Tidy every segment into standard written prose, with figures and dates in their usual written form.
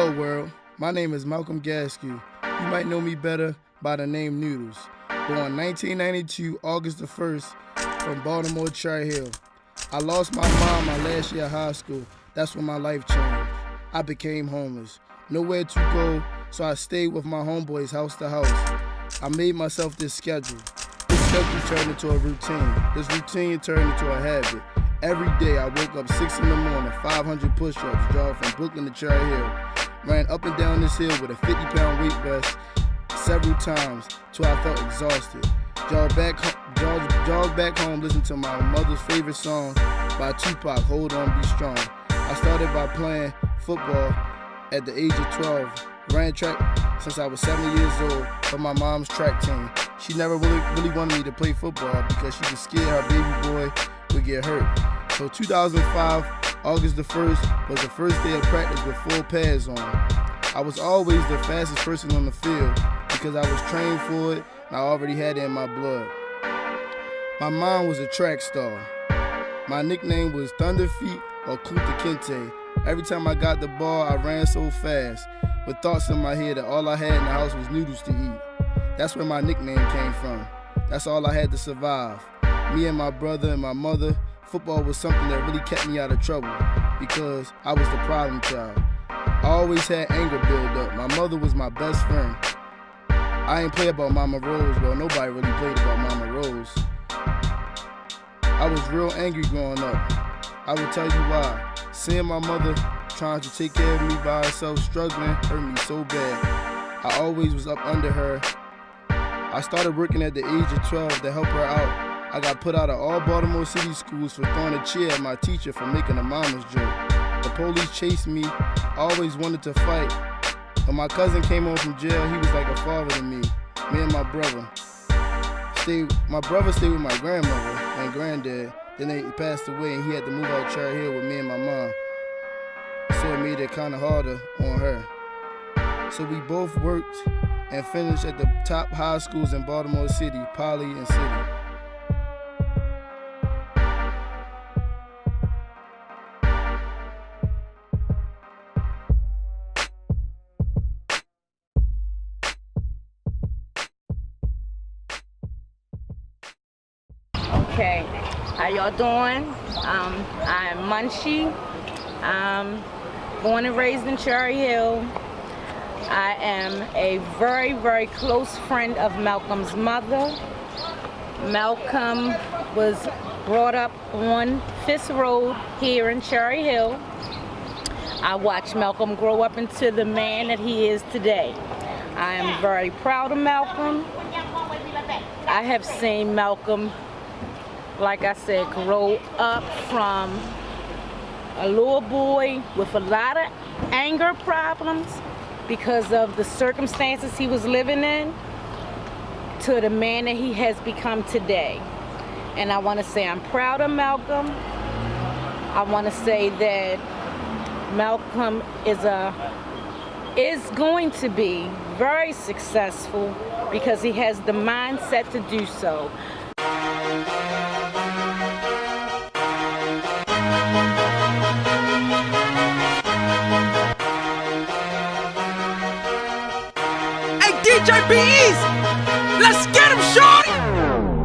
Hello world, my name is Malcolm Gasque. You might know me better by the name Noodles. Born 1992, August the 1st, from Baltimore, Cherry Hill. I lost my mom my last year of high school. That's when my life changed. I became homeless. Nowhere to go, so I stayed with my homeboys house to house. I made myself this schedule. This schedule turned into a routine. This routine turned into a habit. Every day I woke up 6 in the morning, 500 push-ups, drove from Brooklyn to Cherry Hill. Ran up and down this hill with a 50-pound weight vest several times till I felt exhausted. Jogged back home, listened to my mother's favorite song by Tupac, Hold On, Be Strong. I started by playing football at the age of 12. Ran track since I was 7 years old for my mom's track team. She never really wanted me to play football because she was scared her baby boy would get hurt. So 2005, August the 1st, was the first day of practice with full pads on. I was always the fastest person on the field because I was trained for it and I already had it in my blood. My mom was a track star. My nickname was Thunder Feet or Kuta Kinte. Every time I got the ball, I ran so fast with thoughts in my head that all I had in the house was noodles to eat. That's where my nickname came from. That's all I had to survive. Me and my brother and my mother, football was something that really kept me out of trouble because I was the problem child. I always had anger build up. My mother was my best friend. I ain't play about Mama Rose. Well, nobody really played about Mama Rose. I was real angry growing up. I will tell you why. Seeing my mother trying to take care of me by herself, struggling, hurt me so bad. I always was up under her. I started working at the age of 12 to help her out. I got put out of all Baltimore City schools for throwing a chair at my teacher for making a mama's joke. The police chased me. I always wanted to fight. When my cousin came home from jail, he was like a father to me. Me and my brother. My brother stayed with my grandmother and granddad. Then they passed away and he had to move out Cherry Hill with me and my mom. So it made it kind of harder on her. So we both worked and finished at the top high schools in Baltimore City, Poly and City. Okay, how y'all doing? I'm Munchie. I'm born and raised in Cherry Hill. I am a very, very close friend of Malcolm's mother. Malcolm was brought up on Fisk Road here in Cherry Hill. I watched Malcolm grow up into the man that he is today. I am very proud of Malcolm. I have seen Malcolm, like I said, grow up from a little boy with a lot of anger problems because of the circumstances he was living in to the man that he has become today. And I want to say I'm proud of Malcolm. I want to say that Malcolm is going to be very successful because he has the mindset to do so. DJ B's, let's get him, shorty.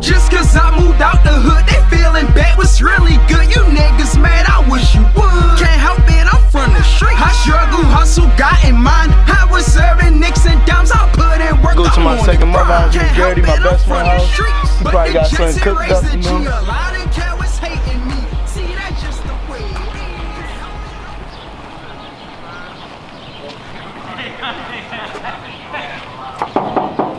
Just cause I moved out the hood, they feeling bad was really good. You niggas mad, I wish you would. Can't help it, I'm from the street. I struggle, hustle, got in mind. I was serving nicks and dimes, I put in work. Go to my second mother house, Miss Gertie, my best friend house. You probably got something cooked up, you know.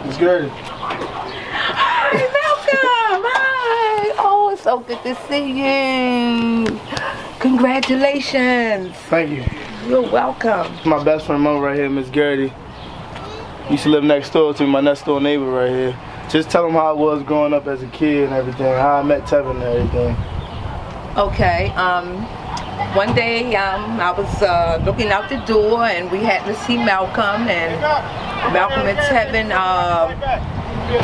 It's good. Hi, Malcolm. Hi. Oh, it's so good to see you. Congratulations. Thank you. You're welcome. My best friend Mo right here, Miss Gertie. Used to live next door to me, my next door neighbor right here. Just tell him how I was growing up as a kid and everything, how I met Tevin and everything. Okay. One day I was looking out the door and we happened to see Malcolm, and Malcolm and Tevin,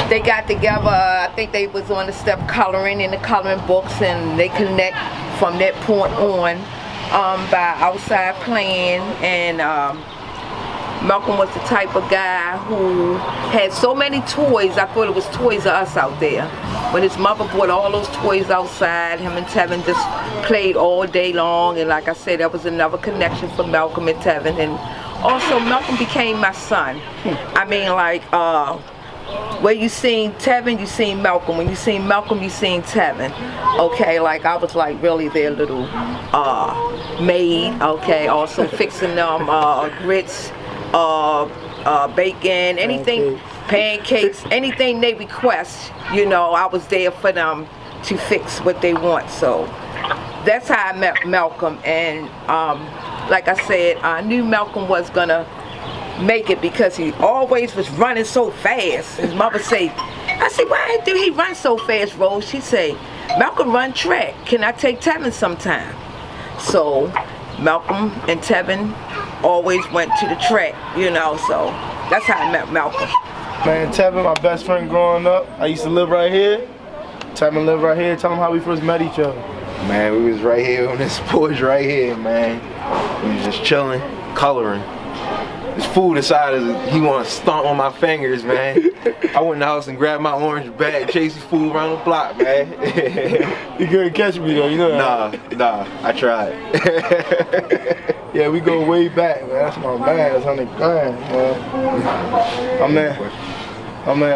they got together. I think they was on the step coloring in the coloring books, and they connect from that point on by outside playing, and Malcolm was the type of guy who had so many toys. I thought it was Toys R Us out there. When his mother brought all those toys outside, him and Tevin just played all day long. And like I said, that was another connection for Malcolm and Tevin. And also, Malcolm became my son. I mean, like, where you seen Tevin, you seen Malcolm. When you seen Malcolm, you seen Tevin. Okay, like I was like really their little maid. Okay, also fixing them grits, bacon, anything, pancakes, anything they request. You know, I was there for them to fix what they want. So that's how I met Malcolm. And like I said, I knew Malcolm was gonna make it because he always was running so fast. His mother say, I said, why do he run so fast, Rose? She say, Malcolm run track. Can I take Tevin sometime? So Malcolm and Tevin always went to the track, you know, so that's how I met Malcolm. Man, Tevin, my best friend growing up. I used to live right here. Tevin lived right here. Tell him how we first met each other. Man, we was right here on this porch right here, man. We was just chilling, coloring. This fool decided he want to stomp on my fingers, man. I went in the house and grabbed my orange bag, chased this fool around the block, man. You couldn't catch me though, you know that? Nah, I tried. Yeah, we go way back, man. That's my man. That's 100 grand, man.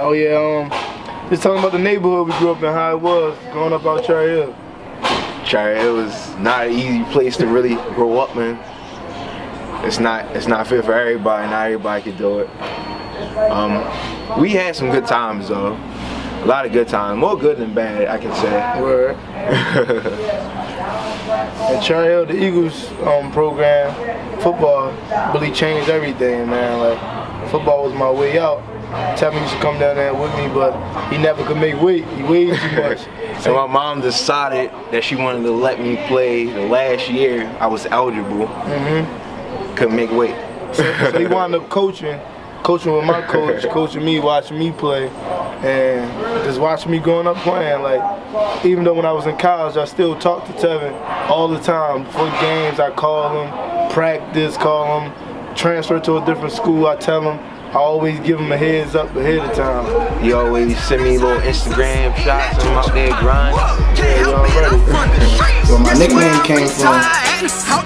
Oh yeah, just talking about the neighborhood we grew up in, how it was growing up out Cherry Hill. Cherry Hill was not an easy place to really grow up, man. It's not fit for everybody. Not everybody can do it. We had some good times though. A lot of good times. More good than bad, I can say. Word. At Cherry Hill, the Eagles program, football really changed everything, man. Like, football was my way out. Tevin used to come down there with me, but he never could make weight. He weighed too much. So my mom decided that she wanted to let me play the last year I was eligible. Couldn't make weight. So he wound up coaching with my coach, coaching me, watching me play, and just watching me growing up playing. Like, even though when I was in college, I still talked to Tevin all the time. Before games, I call him, practice, call him, transfer to a different school, I tell him. I always give him a heads up ahead of time. He always send me little Instagram shots of him out there grinding. Yeah, you already. Where my nickname came from,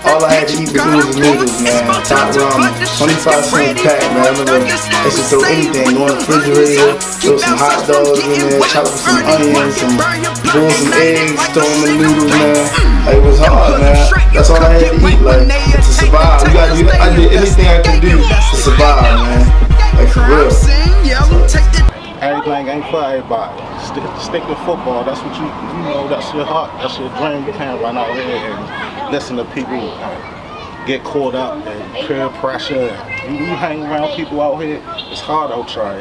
all I had to eat was noodles, man. Top ramen, 25-cent pack, man. I remember I used to throw anything on the refrigerator, throw some hot dogs in there, chop up some onions, and boil some eggs, throw them in the noodles, man. Like, it was hard, man. That's all I had to eat, like, to survive. You gotta do, I did anything I could do to survive, man. Like, for real. Everything ain't for everybody. Stick with football. That's what you know, that's your heart, that's your dream. You can't run out here and listen to people get caught up and peer pressure. You hang around people out here, it's hard out try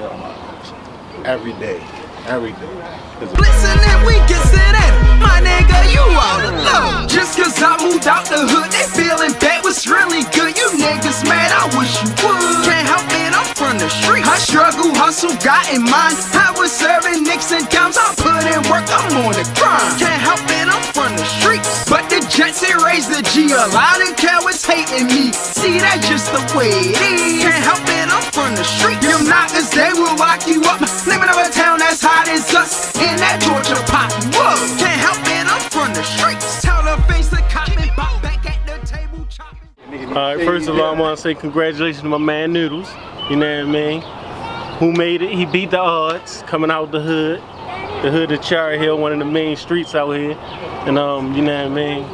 every day. Listen and we can sit in. My nigga, you all alone. Just cause I moved out the hood, they feeling bad was really good. You niggas mad, I wish you would. Can't help it, I'm from the street. I struggle, hustle, got in mind. I was serving nicks and dimes, I put in work, I'm on the grind. Can't help it, I'm from the streets. But the Jets, they raised the G a lot and cowards hating me. See, that's just the way it is. Can't help it, I'm from the streets. Them knockers, they will lock you up. Living in a town that's hot as us. In that Georgia pot, whoa. Can't help it, I'm from the streets. Tell the face to cop and bop back at the table chopping. Alright, first of all, I want to say congratulations to my man Noodles, you know what I mean? Who made it, he beat the odds, coming out the hood of Cherry Hill, one of the main streets out here. And you know what I mean?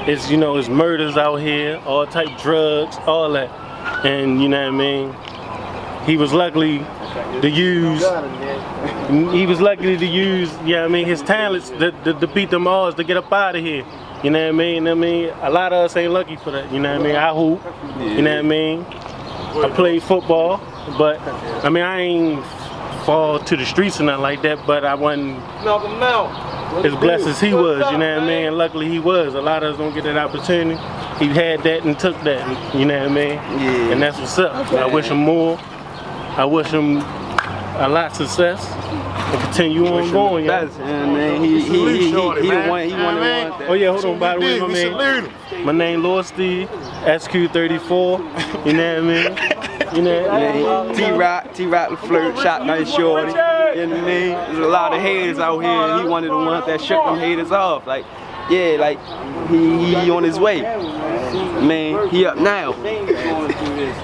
It's, you know, it's murders out here, all type drugs, all that. And you know what I mean? He was lucky to use, you know what I mean, his talents to beat them odds to get up out of here. You know what I mean? A lot of us ain't lucky for that, you know what I mean? I hoop, you know what I mean? I played football, but I mean, I ain't fall to the streets or nothing like that, but I wasn't as blessed as he was, you know what I mean? Luckily he was. A lot of us don't get that opportunity. He had that and took that, you know what I mean? Yeah. And that's what's up. I wish him more. I wish him a lot of success and continue on going, y'all. Man, he the one. Oh yeah, hold on. By the way, my name Lord Steve, SQ34. You know what I mean? You know, T-Rock the flirt, shotgun shorty. You know what I mean? There's a lot of haters out here, and he one of the ones that shook them haters off. Like, yeah, like he on his way. Man, he up now.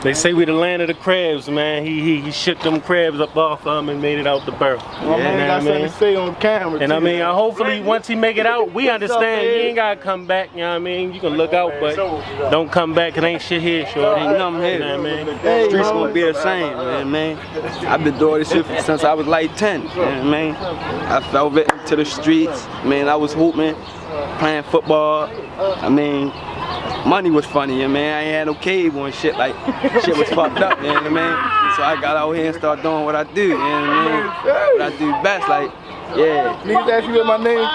they say we the land of the crabs, man. He shook them crabs up off him and made it out the burrow. Well, man, got something to say on camera. And I mean, hopefully once he make it out, we understand you ain't gotta come back, you know what I mean? You can look out, but don't come back, it ain't shit here, sure. Ain't nothing here. You know what I mean? The streets gonna be the same, man. I've been doing this shit since I was like 10, you know what I mean? I fell victim to the streets, man. I was hooping, playing football. I mean, money was funny, man. I ain't had no cable and shit, like, shit was fucked up, you know what I mean? So I got out here and started doing what I do, you know what I mean? What I do best, like, yeah. Niggas ask you what my name?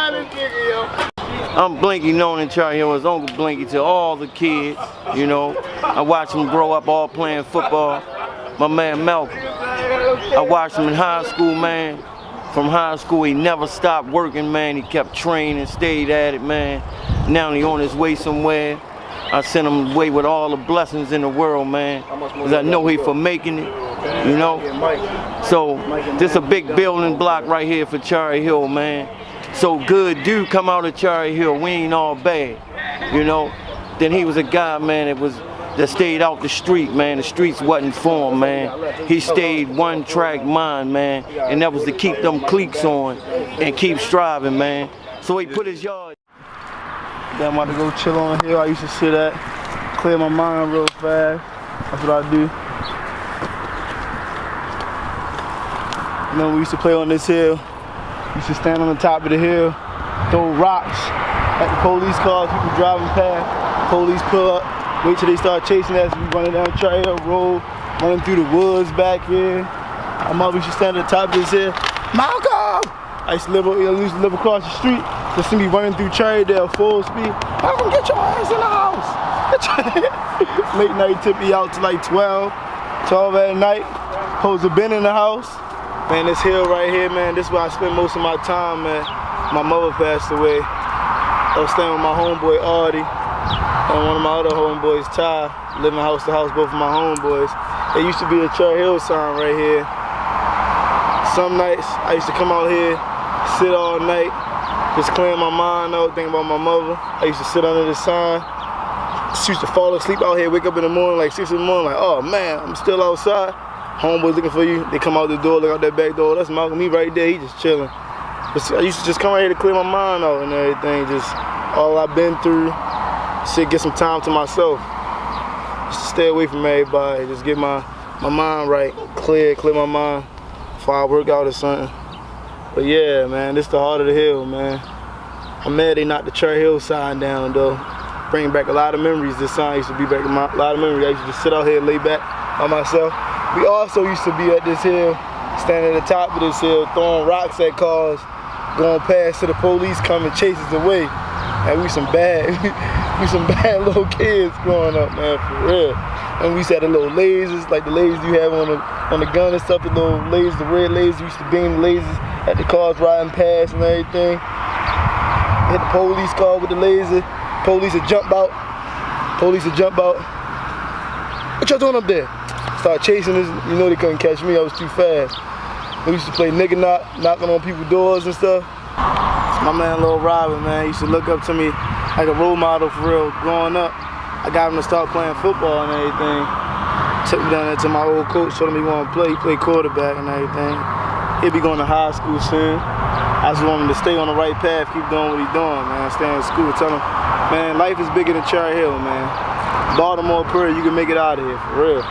I'm Blinky, known in Charlie Hill as Uncle Blinky to all the kids, you know. I watched them grow up all playing football. My man Malcolm, I watched him in high school, man. From high school, he never stopped working, man. He kept training, stayed at it, man. Now he on his way somewhere. I sent him away with all the blessings in the world, man. Cause I know he for making it, you know. So this a big building block right here for Cherry Hill, man. So good dude come out of Cherry Hill, we ain't all bad, you know. Then he was a guy, man, that stayed out the street, man. The streets wasn't for him, man. He stayed one track mind, man. And that was to keep them cliques on and keep striving, man. So he put his yard. Yeah, I'm about to go chill on the hill. I used to sit at, clear my mind real fast. That's what I do. You know, we used to play on this hill. Used to stand on the top of the hill, throw rocks at the police cars, people driving past. Police pull up, wait till they start chasing us. We running down Trail Road, running through the woods back here. My mother used to stand at the top of this hill. Malcolm! I used to live across the street. To see me running through Cherrydale full speed. Malcolm, get your ass in the house. Late night tip me out to like 12 at night. Supposed to been in the house. Man, this hill right here, man, this is where I spend most of my time, man. My mother passed away. I was staying with my homeboy Artie and one of my other homeboys, Ty, living house to house, both of my homeboys. There used to be a Cherry Hill sign right here. Some nights I used to come out here, sit all night, just clearing my mind out, thinking about my mother. I used to sit under the sign. Used to fall asleep out here, wake up in the morning, like 6 in the morning, like, oh man, I'm still outside. Homeboys looking for you. They come out the door, look out that back door. That's Malcolm, he right there, he just chilling. I used to just come right here to clear my mind out and everything. Just all I've been through, shit, get some time to myself. Just stay away from everybody. Just get my mind right, clear my mind before I work out or something. But yeah, man, this the heart of the hill, man. I'm mad they knocked the Cherry Hill sign down though. Bring back a lot of memories. This sign used to be back in a lot of memories. I used to just sit out here and lay back by myself. We also used to be at this hill, standing at the top of this hill, throwing rocks at cars, going past till the police come and chase us away. And we some bad little kids growing up, man, for real. And we used to have the little lasers, like the lasers you have on the gun and stuff, the little lasers, the red lasers. We used to beam the lasers at the cars riding past and everything. Hit the police car with the laser. Police would jump out. What y'all doing up there? Start chasing us. You know they couldn't catch me. I was too fast. We used to play nigga knocking on people's doors and stuff. My man Lil Robin, man, he used to look up to me like a role model for real. Growing up, I got him to start playing football and everything. Took me down there to my old coach, told him he wanted to play. He played quarterback and everything. He'll be going to high school soon. I just want him to stay on the right path, keep doing what he's doing, man. Stay in school. Tell him, man, life is bigger than Cherry Hill, man. Baltimore, Prairie, you can make it out of here, for real.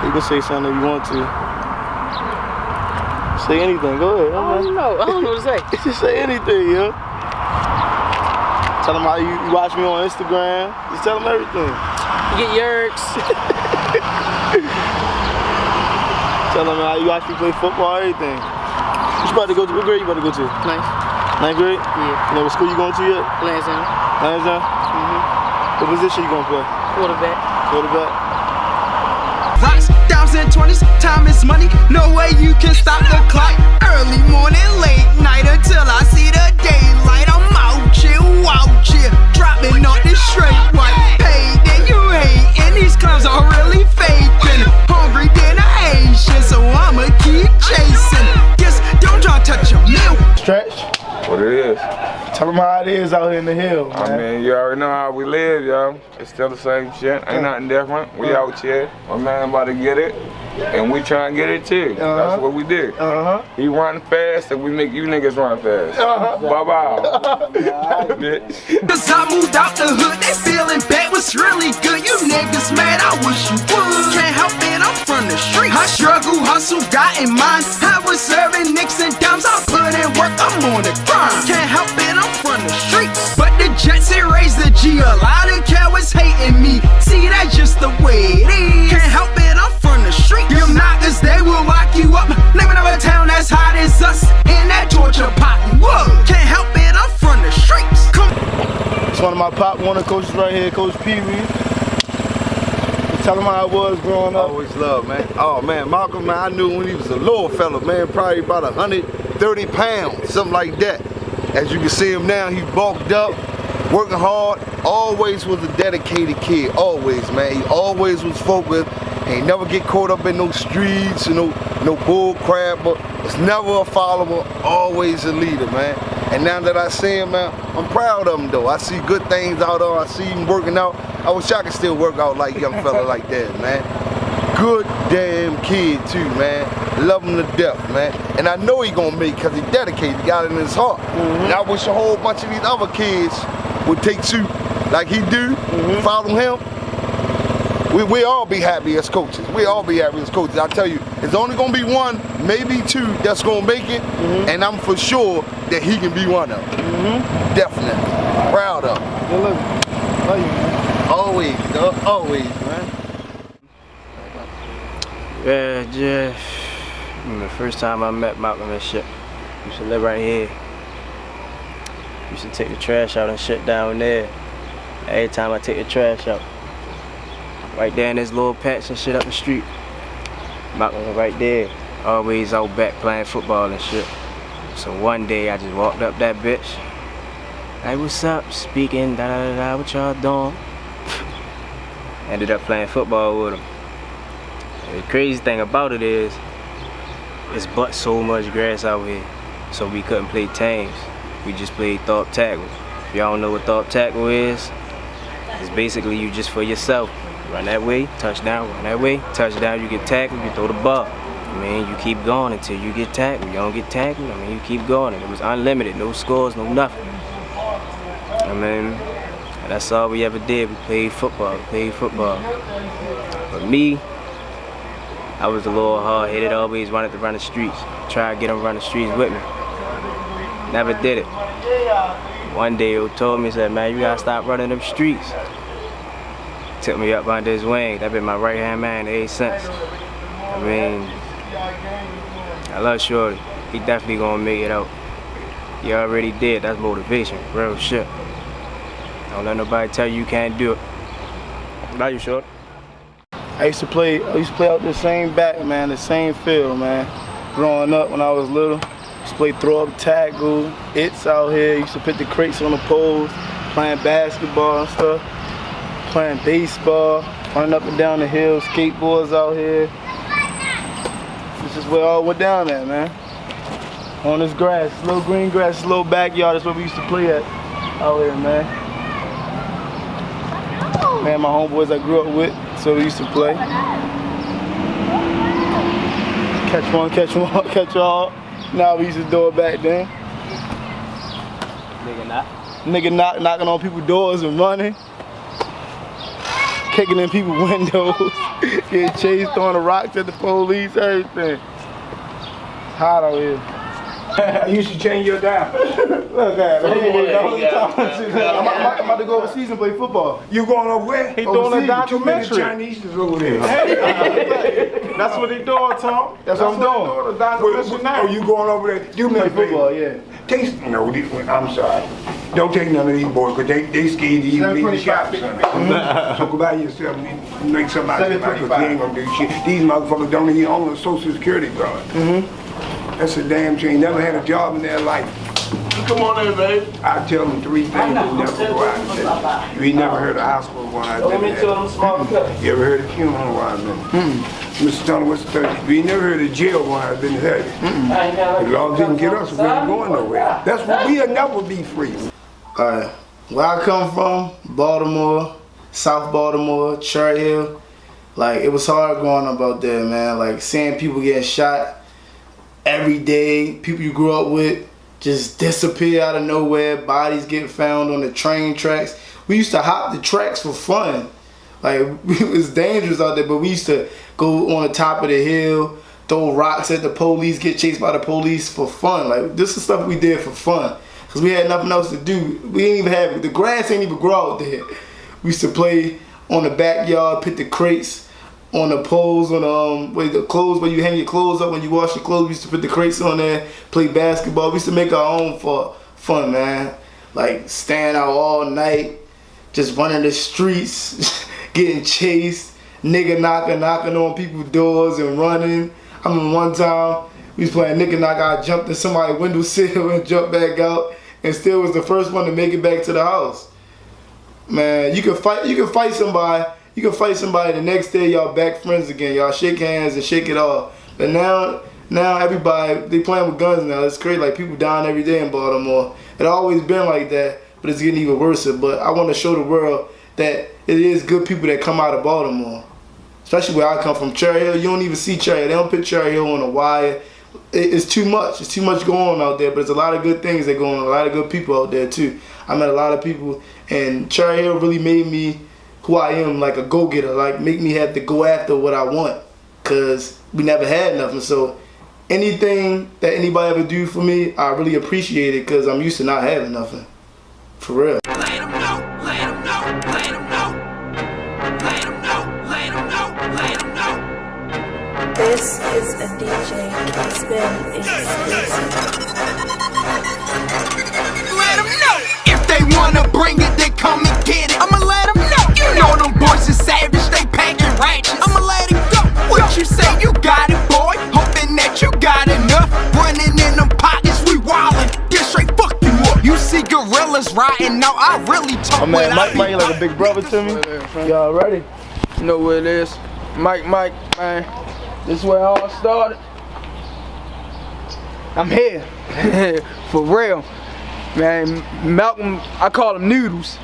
You can say something if you want to. Say anything, go ahead. I don't know what to say. Just say anything, yo. Tell them how you watch me on Instagram. Just tell them everything. You get yerks. Tell them how you watch me play football, everything. What you about to go to? What grade you about to go to? Ninth. Ninth grade? Yeah. You know what school you going to yet? Lansdowne. Lansdowne? What position you gonna play? Quarterback. Quarterback. Rocks, downs and 20s, time is money, no way you can stop the clock. Early morning, late night until I see the daylight. I'm out here, dropping on this straight white. Paid and you hate, and these clowns are really faking. Hungry is. Tell them how it is out here in the hill, man. I mean, you already know how we live, yo. It's still the same shit. Ain't nothing different. We out here. My man about to get it. And we try and get it too. That's what we do. He run fast and we make you niggas run fast. Bye-bye. Cause I moved out the hood, they feeling bad was really good. You niggas mad, I wish you would. Can't help it, I'm from the street. I struggle, hustle, got in mind. I was serving nicks and dimes, I put in work, I'm on the grind. Can't help it, I'm from the streets. But the Jets, it raised the G. A lot of cowards hating me. See, that's just the way it is. Can't help it, I'm from the streets. Them knockers, they will lock you up. Name another town that's hot as us. In that Georgia pot wood. Can't help it, I'm from the streets. Come. It's one of my Pop Warner coaches right here, Coach Pee Wee. Tell him how it was growing up. Always love, man. Oh man, Malcolm, man, I knew when he was a little fella, man, probably about 130 pounds, something like that. As you can see him now, he bulked up, working hard, always was a dedicated kid, always, man. He always was focused. He never get caught up in no streets, no bull crap, but was never a follower, always a leader, man. And now that I see him, man, I'm proud of him though. I see good things out there, I see him working out. I wish I could still work out like a young fella like that, man. Good damn kid too, man. Love him to death, man. And I know he gonna make it because he dedicated, he got it in his heart. And I wish a whole bunch of these other kids would take suit like he do, follow him. We all be happy as coaches. We all be happy as coaches. I tell you, it's only gonna be one, maybe two that's gonna make it, and I'm for sure that he can be one of them. Definitely. Proud of him. Good look. Love you, man. Always, dog. Always, man. Yeah. The first time I met Malcolm and shit, used to live right here. Used to take the trash out and shit down there. Every time I take the trash out, right there in this little patch and shit up the street, Malcolm was right there, always out back playing football and shit. So one day I just walked up that bitch. Hey, what's up? Speaking, da-da-da-da, what y'all doing? Ended up playing football with him. The crazy thing about it is, it's but so much grass out here, so we couldn't play teams. We just played thought tackle. If y'all don't know what thought tackle is, it's basically you just for yourself. Run that way, touchdown, run that way, touchdown, you get tackled, you throw the ball. I mean, you keep going until you get tackled. You don't get tackled, I mean, you keep going. And it was unlimited, no scores, no nothing. I mean, that's all we ever did. We played football, But me, I was a little hard-headed, always wanted to run the streets. Try to get them run the streets with me. Never did it. One day he told me, he said, man, you gotta stop running them streets. Took me up under his wing. That been my right-hand man ever since. I mean, I love Shorty. He definitely gonna make it out. He already did. That's motivation, real shit. Don't let nobody tell you can't do it. Love you, Shorty. I used to play out the same back, man, the same field, man. Growing up when I was little, used to play throw up tackle, it's out here, used to put the crates on the poles, playing basketball and stuff, playing baseball, running up and down the hill, skateboards out here. This is where it all went down at, man. On this grass, little green grass, little backyard, that's where we used to play at out here, man. Man, my homeboys I grew up with, so we used to play. Catch one, catch all. Now we used to do it back then. Nigga knocking on people's doors and running. Kicking in people's windows. Getting chased, throwing the rocks at the police, everything. It's hot out here. You should change your dial. Look at it. I'm about to go overseas and play football. You going over where? He doing a documentary. Too many Chinese is over there. That's what he doing, Tom. That's what I'm doing. Oh, you going over there? Do me a football, yeah. Taste, no, I'm sorry. Don't take none of these boys, because they scared to even leave the shop. So go buy yourself and make somebody because you ain't gonna do shit. These motherfuckers don't even own a social security card. That's a damn shame. Never had a job in their life. Come on in, babe. I tell them three things they never go out and tell. You ain't never heard of hospital where I've been at. You ever heard of funeral where I've been? Mr. Tunnel was 30. We never heard of jail wires in heavy. As long as they can get us, we ain't going nowhere. That's what we'll never be free. Alright, where I come from, Baltimore, South Baltimore, Cherry Hill, like it was hard growing up out there, man. Like seeing people getting shot every day, people you grew up with just disappear out of nowhere, bodies get found on the train tracks. We used to hop the tracks for fun. Like, it was dangerous out there, but we used to go on the top of the hill, throw rocks at the police, get chased by the police for fun. Like, this is stuff we did for fun. Because we had nothing else to do. We didn't even have, the grass ain't even grow out there. We used to play on the backyard, put the crates on the poles, on where the clothes, where you hang your clothes up when you wash your clothes. We used to put the crates on there, play basketball. We used to make our own for fun, man. Like, staying out all night, just running the streets, getting chased, nigga knocking on people's doors and running. I remember one time we was playing nigga knock, I jumped in somebody's windowsill and jumped back out and still was the first one to make it back to the house. Man, you can fight somebody the next day, y'all back friends again. Y'all shake hands and shake it off. But now everybody, they playing with guns now. It's crazy, like people dying every day in Baltimore. It always been like that, but it's getting even worse. But I want to show the world that it is good people that come out of Baltimore. Especially where I come from, Cherry Hill. You don't even see Cherry Hill. They don't put Cherry Hill on a wire. It's too much. It's too much going on out there. But there's a lot of good things that go on. A lot of good people out there too. I met a lot of people, and Cherry Hill really made me who I am, like a go-getter. Like make me have to go after what I want, cause we never had nothing. So anything that anybody ever do for me, I really appreciate it, cause I'm used to not having nothing. For real. This is a DJ Spin exclusive. Let them know. If they wanna bring it, they come and get it. I'ma let them know. You know them boys is savage, they packing ratchets. I'ma let it go. What you say, you got it, boy. Hoping that you got enough. Running in them pockets, we wildin'. Get straight fuck you up. You see gorillas riding out, I really talk man, Mike, like a big brother to me. Y'all ready? You know what it is. Mike, man. This is where it all started. I'm here. For real. Man, Malcolm, I call him Noodles.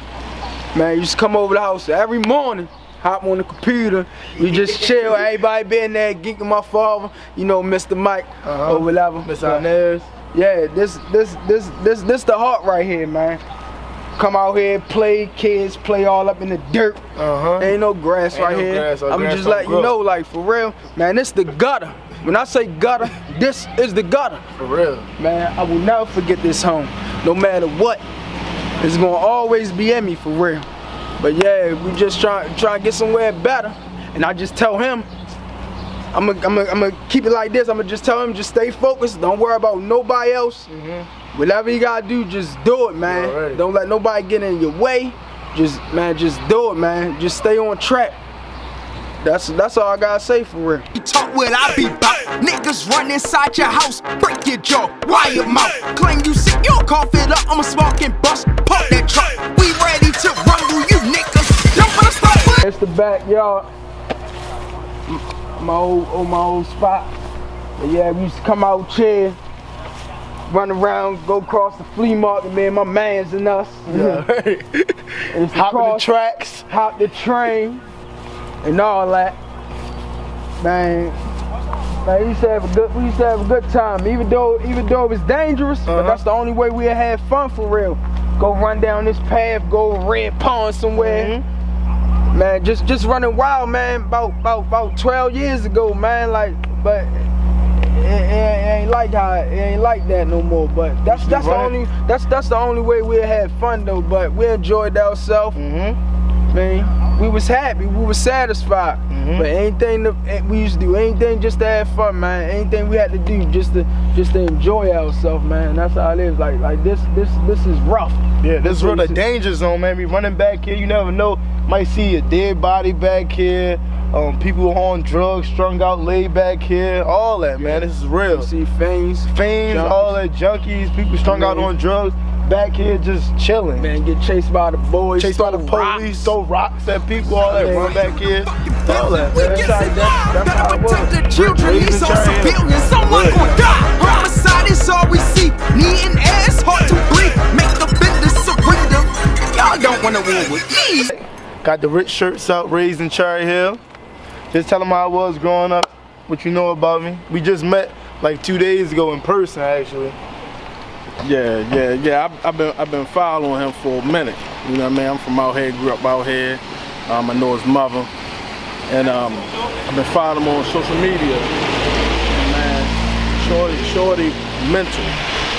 Man, used to come over the house every morning, hop on the computer, we just chill, everybody been there, geeking my father, you know, Mr. Mike, or whatever. Mr. Inez. Yeah, this the heart right here, man. Come out here, play, kids play all up in the dirt. Ain't no grass right here. I'm just letting you know, like for real, man, this the gutter. When I say gutter, this is the gutter. For real. Man, I will never forget this home. No matter what, it's gonna always be in me, for real. But yeah, we just try to get somewhere better. And I just tell him, I'm gonna keep it like this. I'm gonna just tell him, just stay focused. Don't worry about nobody else. Whatever you gotta do, just do it, man. Don't let nobody get in your way. Just do it, man. Just stay on track. That's all I gotta say, for real. You talk what I be bout. Niggas run inside your house, break your jaw, wire your mouth. Claim you sick, you don't cough it up. I'ma smoke and bust, pump that truck. We ready to rumble, you niggas. Don't wanna stop. It's the backyard. My old spot. But yeah, we used to come out here, run around, go across the flea market, man, my mans and us. Hop the tracks. Hop the train, and all that. Man, we used to have a good time, even though it was dangerous, but that's the only way we had fun, for real. Go run down this path, go red pond somewhere. Man, just running wild, man, about 12 years ago, man, like, but it ain't like that no more. But that's the only way we had fun though. But we enjoyed ourselves. Man, we was happy, we was satisfied. But anything that we used to do, anything just to have fun, man. Anything we had to do just to enjoy ourselves, man. That's how it is. Like this is rough. Yeah, this is real the danger zone, man. We running back here, you never know. Might see a dead body back here. People on drugs, strung out, laid back here, all that, man. This is real. You see fiends, all that junkies, people strung out on drugs. back here just chilling. Man, get chased by the boys, chased by the police, throw rocks at people, all that, run back here. All that, man. That's how it was. Children, these are civilians, someone gon' die. Homicide is all we see. Needing air, it's hard to breathe. Make the business surrender. Y'all don't wanna war with me. Got the rich shirts out, raised in Cherry Hill. Just tell them how I was growing up, what you know about me. We just met like 2 days ago in person, actually. Yeah. I've been following him for a minute. You know what I mean? I'm from out here, grew up out here. I know his mother, and I've been following him on social media. And man, Shorty, mental.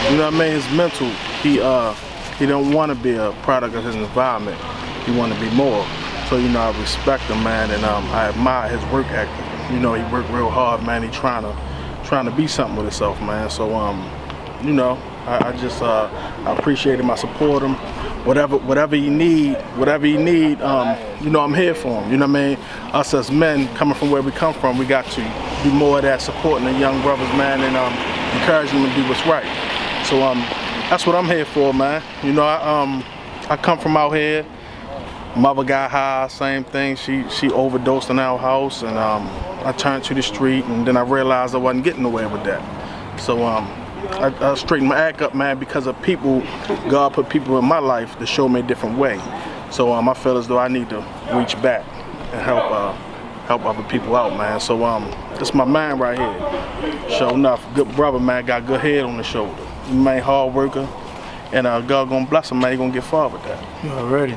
You know what I mean? He's mental. He don't want to be a product of his environment. He want to be more. So you know, I respect him, man, and I admire his work ethic. You know, he worked real hard, man. He trying to be something with himself, man. So you know, I just I appreciate him. I support him. Whatever he need, you know, I'm here for him. You know what I mean? Us as men, coming from where we come from, we got to do more of that, supporting the young brothers, man, and encouraging them to do what's right. So that's what I'm here for, man. You know, I come from out here. Mother got high, same thing. She overdosed in our house, and I turned to the street, and then I realized I wasn't getting away with that. So I straightened my act up, man, because of people. God put people in my life to show me a different way. So I feel as though I need to reach back and help other people out, man. So this my man right here. Sure enough, good brother, man, got good head on the shoulder. Man, hard worker, and God gonna bless him, man. He gonna get far with that. You already.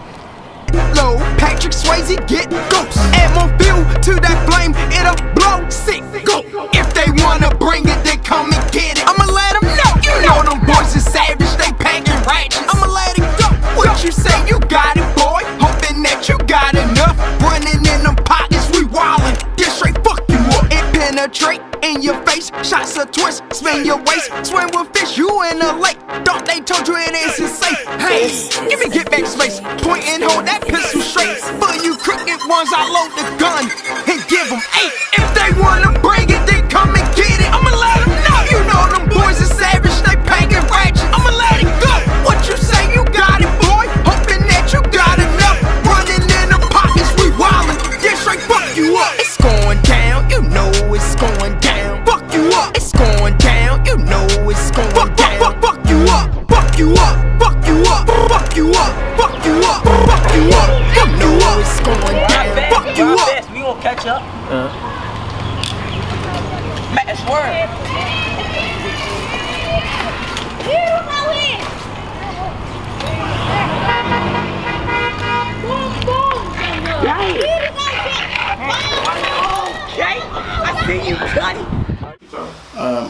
Low, Patrick Swayze get ghost. Add more fuel to that flame, it'll blow. Sick, go. If they wanna bring it, then come and get it. I'ma let them know. You know them boys is savage, they packing ratchets. I'ma let it go. What you say? You got it, boy. Hoping that you got enough. Running in them pockets, we wildin'. Get straight, fuck you up. It penetrate in your face. Shots a twist, spin your waist. Swim with fish, you in the lake. Thought they told you it isn't safe. Hey, give me get back space. Point and hold that pistol straight. For you crooked ones, I load the gun and give them 8. If they wanna bring it, then come and get it. I'ma let them know. You know them boys are savage, they packing ratchet. I'ma let it go. What you say? You got it, boy. Hoping that you got enough. Running in the pockets, we wildin'. Yeah, straight fuck you up. It's going down, you know it's going down. Fuck you up. It's going down, you know it's going down. Fuck you up. Fuck you up. Fuck you up. Fuck you up. Fuck you up. Fuck you up. You know it's going down. Fuck you up. We gonna catch up. Matt, swear.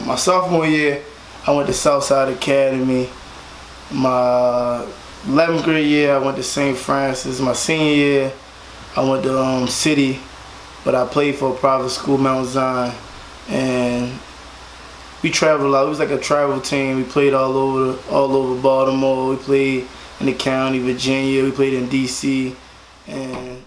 My sophomore year, I went to Southside Academy. My 11th grade year, I went to St. Francis. My senior year, I went to City, but I played for a private school, Mount Zion, and we traveled a lot. It was like a travel team. We played all over Baltimore. We played in the county, Virginia. We played in D.C. and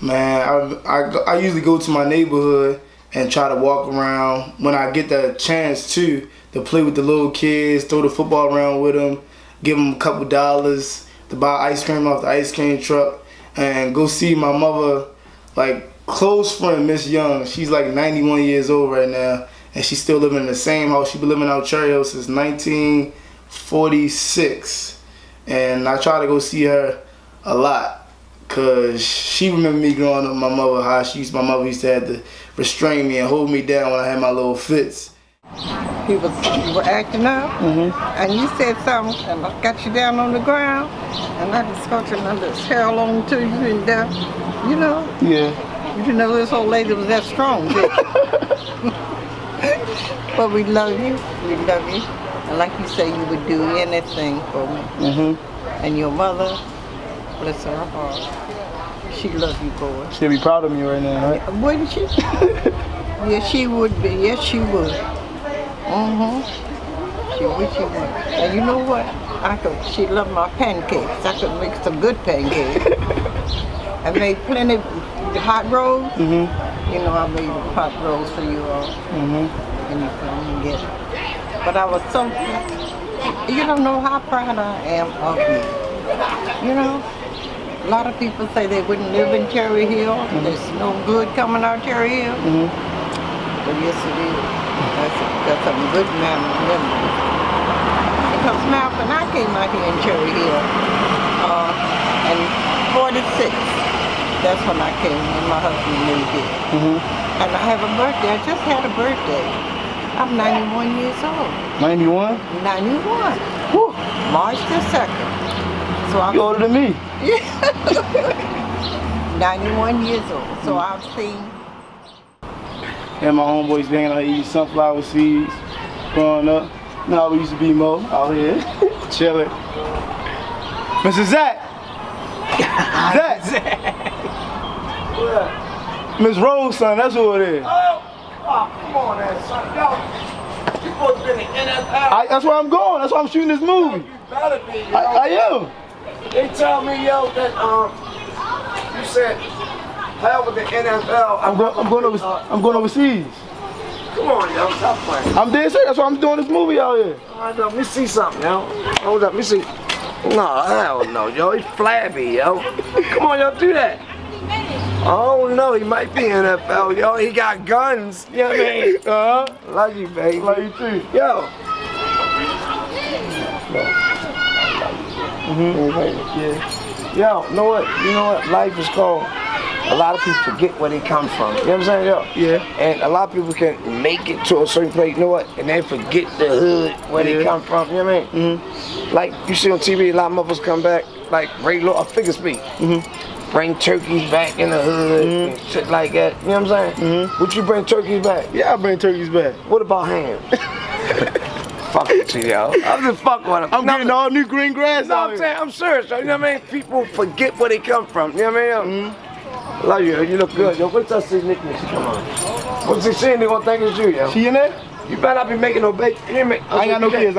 Man, I usually go to my neighborhood and try to walk around when I get the chance to play with the little kids, throw the football around with them, give them a couple dollars to buy ice cream off the ice cream truck, and go see my mother, like close friend, Miss Young. She's like 91 years old right now, and she's still living in the same house. She's been living out Cherry Hill since 1946, and I try to go see her a lot, cause she remember me growing up. My mother, my mother used to have to restrain me and hold me down when I had my little fits. You were acting up, and you said something, and I got you down on the ground, and I just got another hell on to you, and you know. Yeah. You didn't know this old lady was that strong, did you? But we love you. We love you. And like you say, you would do anything for me. And your mother, bless her heart, she loves you, boy. She'll be proud of me right now, right? Wouldn't she? Yes, she would be. Yes, she would. She would. And you know what? She loved my pancakes. I could make some good pancakes. I made plenty of hot rolls. You know, I made hot rolls for you all. And you come and get it. But I was so, you don't know how proud I am of you. You know, a lot of people say they wouldn't live in Cherry Hill. There's no good coming out Cherry Hill. But yes, it is. That's some good memories. Because now, when I came out here in Cherry Hill, in 46, that's when I came, and my husband moved here. And I have a birthday. I just had a birthday. I'm 91 years old. 91? 91. Whew. March the 2nd. So You older than me. 91 years old. So I've seen. And my homeboys hanging out eating sunflower seeds growing up. You know how we used to be, Mo, out here, chilling. Mr. Zach! Zach! Miss Rose, son, that's who it is. Oh, come on, man, son. Yo, you supposed to be in the NFL. That's where I'm going. That's why I'm shooting this movie. You better be, yo. I am. They tell me, yo, that you said, hell with the NFL. I'm going overseas. Come on, yo, stop playing. I'm dead serious. That's why I'm doing this movie out here. All right, let me see something, yo. Hold up, let me see. No, hell no, yo. He's flabby, yo. Come on, yo, do that. Oh no, he might be NFL, yo. He got guns. You know what I mean? Love you, baby. Love you too. Yo. Yo, you know what? Life is called. A lot of people forget where they come from. You know what I'm saying? Yo? Yeah. And a lot of people can make it to a certain place, you know what? And then forget the hood, where they come from. You know what I mean? Like you see on TV, a lot of mothers come back, like Ray Law, figure speak. Bring turkeys back in the hood and shit like that. You know what I'm saying? Would you bring turkeys back? Yeah, I bring turkeys back. What about ham? Fuck with you, yo. I'm just fucking with them. I'm getting all new green grass out here. I'm serious, yo. You know what I mean? People forget where they come from. You know what I mean? Love you. You look good, yo. What's that nickname? Come on. What's he saying? They gonna think it's you, yo. She in there? You better not be making no bacon. I ain't got no kids.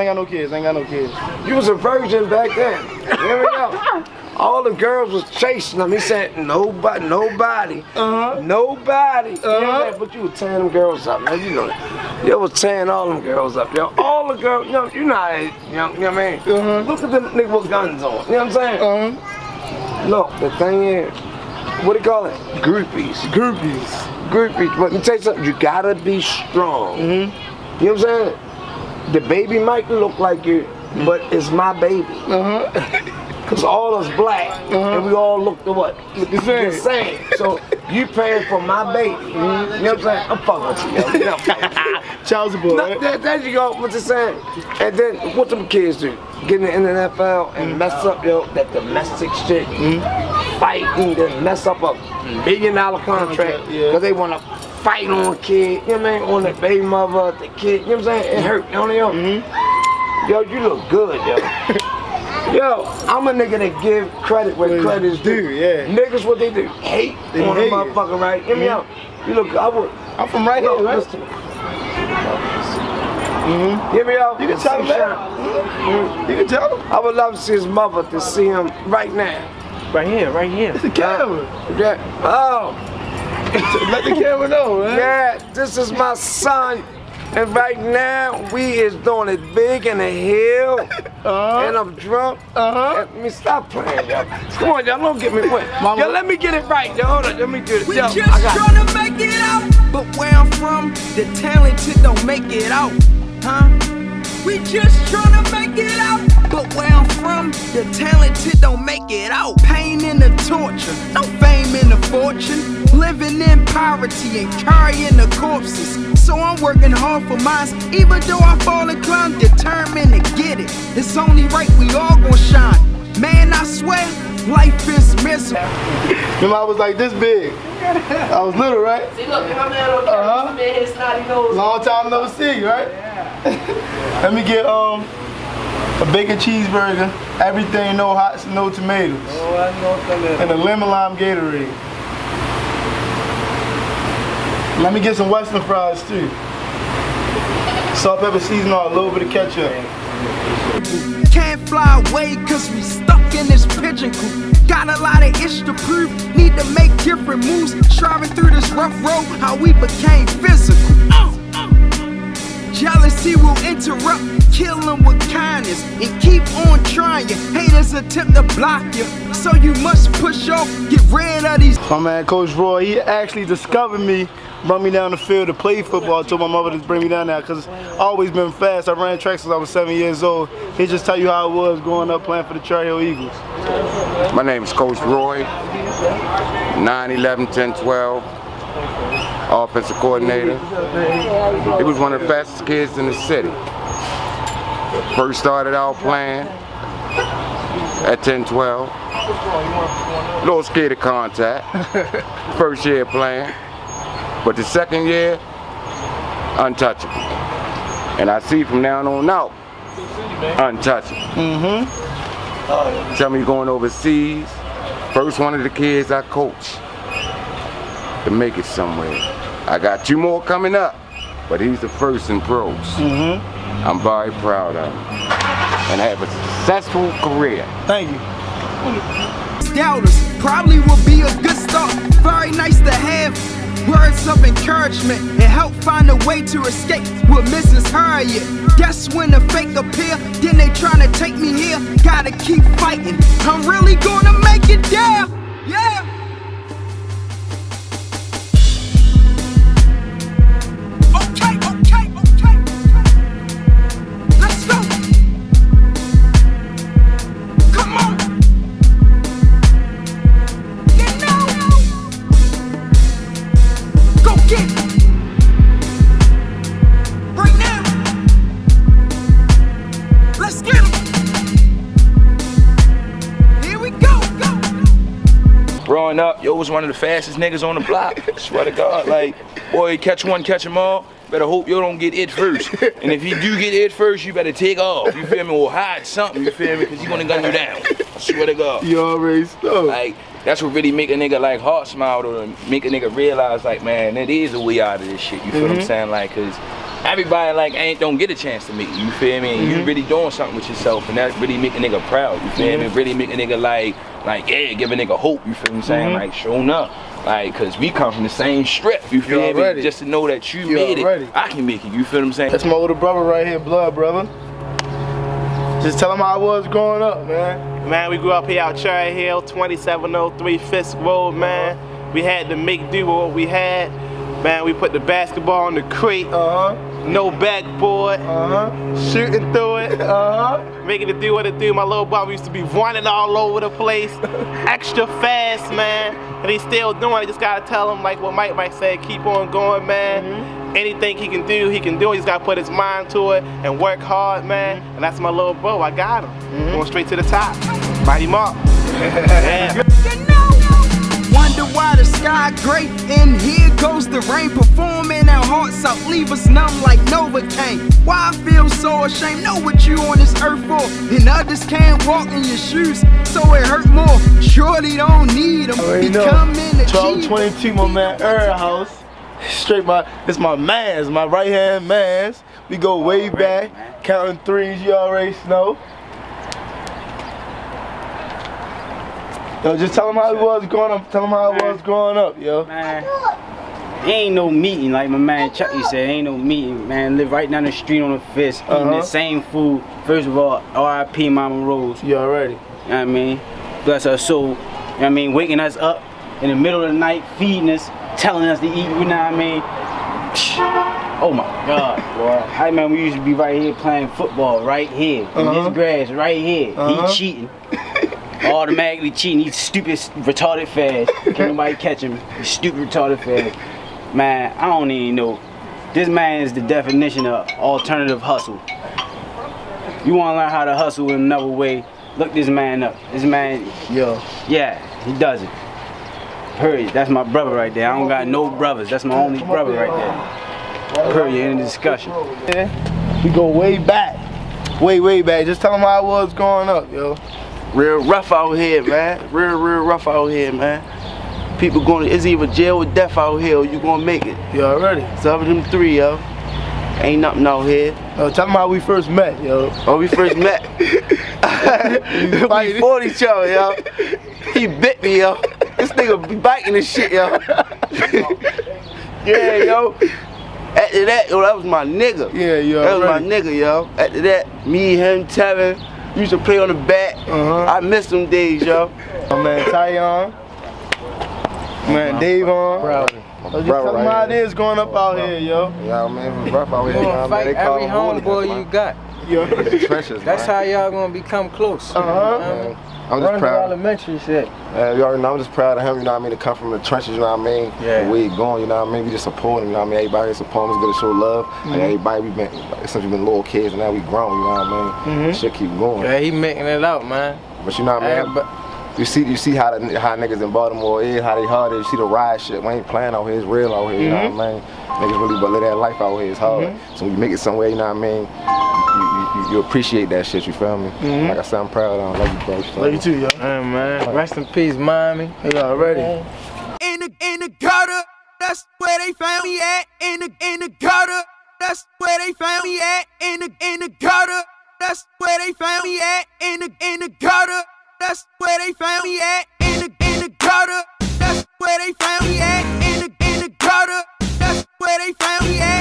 You was a virgin back then. Here we go. All the girls was chasing him. He said, nobody. Nobody. But you was tearing them girls up, man. You know that. You was tearing all them girls up, yo. All the girls, you know how they, you know what I mean? Look at the nigga with guns on. You know what I'm saying? Look, the thing is, what do you call it? Groupies. But let me tell you something, you gotta be strong. You know what I'm saying? The baby might look like you, but it's my baby. Cause all us black, and we all look the what? The same. So you paying for my baby. You know what I'm saying? I'm fucking with you, yo. Child support, right? There you go, what you saying? And then what them kids do? Get in the NFL and mess up, yo, that domestic shit. Fighting, then mess up a $1 million contract. Cause they wanna fight on a kid, you know what I mean? On the baby mother, the kid, you know what I'm saying? It hurt, you know? Yo, you look good, yo. Yo, I'm a nigga that give credit where credit is due. Niggas, what they do? Hate on a motherfucker, right? Hear me out. You look good. I'm from right here, right? Listen. Hear me out. You can tell him that. You can tell him. I would love to see his mother, to see him right now. Right here, right here. It's the camera. Yeah. Oh. Let the camera know, man. Yeah, this is my son. And right now, we is doing it big in the hill. And I'm drunk. Let me stop playing, y'all. Come on, y'all, don't get me wet. Yo, let me get it right, yo. Hold on, let me do it. We Yo, just I got trying to make it out, but where I'm from, the talented don't make it out, huh? We just trying to make it out, but where I'm from, the talented don't make it out. Pain and the torture, no fame and the fortune. Living in poverty and carrying the corpses. So I'm working hard for mine, even though I fall and climb, determined to get it. It's only right we all gon' shine. Man, I swear, life is miserable. Remember, I was like this big. I was little, right? See, look, my man over there, man, his snotty nose. Long time no see, right? Yeah. Let me get a bacon cheeseburger, everything, no hot, no tomatoes. Oh, I know tomatoes. And a lemon lime Gatorade. Let me get some Western fries too. Salt, pepper, seasoning, a little bit of ketchup. Can't fly away cause we stuck in this pigeon coop. Got a lot of ish to prove, need to make different moves. Driving through this rough road, how we became physical. Jealousy will interrupt, kill them with kindness, and keep on trying. Haters attempt to block you, so you must push off, get rid of these. My man, Coach Roy, he actually discovered me, brought me down the field to play football. I told my mother to bring me down there because I've always been fast. I ran track since I was 7 years old. He just tell you how it was growing up playing for the Cherry Hill Eagles. My name is Coach Roy, 9'11", 10'12", offensive coordinator. He was one of the fastest kids in the city. First started out playing at 10'12", a little scared of contact. First year playing, but the second year, untouchable. And I see from now on out, untouchable. Tell me going overseas, first one of the kids I coach to make it somewhere. I got 2 more coming up, but he's the first in pros. I'm very proud of him and have a successful career. Thank you. Doubters probably will be a good start. Very nice to have words of encouragement and help find a way to escape with Mrs. Harriet. That's when the fake appear, then they tryna take me here. Gotta keep fighting, I'm really gonna make it there. Yeah. Let's go. Come on. Go get it. Right now. Let's get it. Here we go. Growing up, yo was one of the fastest niggas on the block. Swear to God, like, boy, catch one, catch them all. Better hope you don't get it first. And if you do get it first, you better take off. You feel me? Or hide something, you feel me? Because he gonna gun you down. I swear to God. You already know. Like, that's what really make a nigga like heart smile or make a nigga realize like, man, it is a way out of this shit. You feel what I'm saying? Like, cause everybody like don't get a chance to meet you. You feel me? And you really doing something with yourself, and that really make a nigga proud. You feel me? Really make a nigga like yeah, give a nigga hope. You feel what I'm saying? Like, showing up. Like, cause we come from the same strip. You feel me? Just to know that you made it, I can make it. You feel what I'm saying? That's my older brother right here, blood brother. Just tell him how I was growing up, man. Man, we grew up here out Cherry Hill, 2703 Fisk Road, man. We had to make do with what we had. Man, we put the basketball on the crate. No backboard. Shooting through it. Making it do what it do. My little brother used to be running all over the place. Extra fast, man. And he's still doing it. Just gotta tell him like what Mike said, keep on going, man. Anything he can do, he can do. He just gotta put his mind to it and work hard, man. And that's my little bro, I got him. Going straight to the top. Mighty Mark. Yeah. Wonder why the sky gray, and here goes the rain. Performing our hearts out, leave us numb like Novocaine. Why I feel so ashamed, know what you on this earth for. And others can't walk in your shoes, so it hurt more. Surely don't need them, becoming a 1222, my man, Earl House. Straight it's my mans, my right hand mans. We go way back, counting threes, you already know. Yo, just tell him how it was growing up. Tell him how it was growing up, yo. Man, ain't no meeting, like my man Chucky said, ain't no meeting, man. Live right down the street on the fist, eating the same food. First of all, R.I.P. Mama Rose. You already. You know what I mean? Bless her soul. You know what I mean? Waking us up in the middle of the night, feeding us, telling us to eat, you know what I mean? Oh my God, boy. I remember we used to be right here playing football, right here, in this grass, right here. He cheating. Automatically cheating. He's stupid, retarded fast. Can't nobody catch him. He's stupid, retarded fast. Man, I don't even know. This man is the definition of alternative hustle. You want to learn how to hustle in another way, look this man up. This man, yo, yeah, he does it. Period. That's my brother right there. I don't got no brothers. That's my only brother right there. Period. End of discussion. Yeah. We go way back. Way back. Just tell him how it was growing up, yo. Real rough out here, man. Real rough out here, man. People going, it's either jail or death out here or you gonna make it. You already? Some of them three, yo. Ain't nothing out here. Yo, tell them how we first met, yo. Oh, we first met? We fought each other, yo. He bit me, yo. This nigga be biting this shit, yo. Yeah, yo. After that, yo, that was my nigga. Yeah, yo. That was my nigga, yo. After that, me, him, Tevin, we used to play on the back. I miss them days, yo. My man Tyon. Man, Davon. Just tell them how it is growing up out here, yo. Yeah, man, it's rough out here. You gonna fight every homeboy you got. Yo. Trenches, That's how y'all gonna become close. I'm just proud. Elementary shit. You already know, I'm just proud of him, you know what I mean, to come from the trenches, you know what I mean? Yeah. The way he going, you know what I mean? We just support him, you know what I mean? Everybody here support him, it's good to show love. And everybody, we been, since we been little kids, and now we grown, you know what I mean? Shit keep going. Yeah, he making it out, man. But you know what I mean? You see how niggas in Baltimore is, how they hard is. You see the ride shit. We ain't playing out here. It's real out here. You know what I mean? Niggas really but live that life out here. It's hard. So when you make it somewhere, you know what I mean? You appreciate that shit. You feel me? Like I said, I'm proud of him. Love you, bro. Love you too, yo. Man. Rest in peace, mommy. Yeah, already. In the gutter, that's where they found me at. In the gutter, that's where they found me at. In the gutter, that's where they found me at. In the gutter. That's where they found me at, in the gutter. That's where they found me at, in the gutter. That's where they found me at,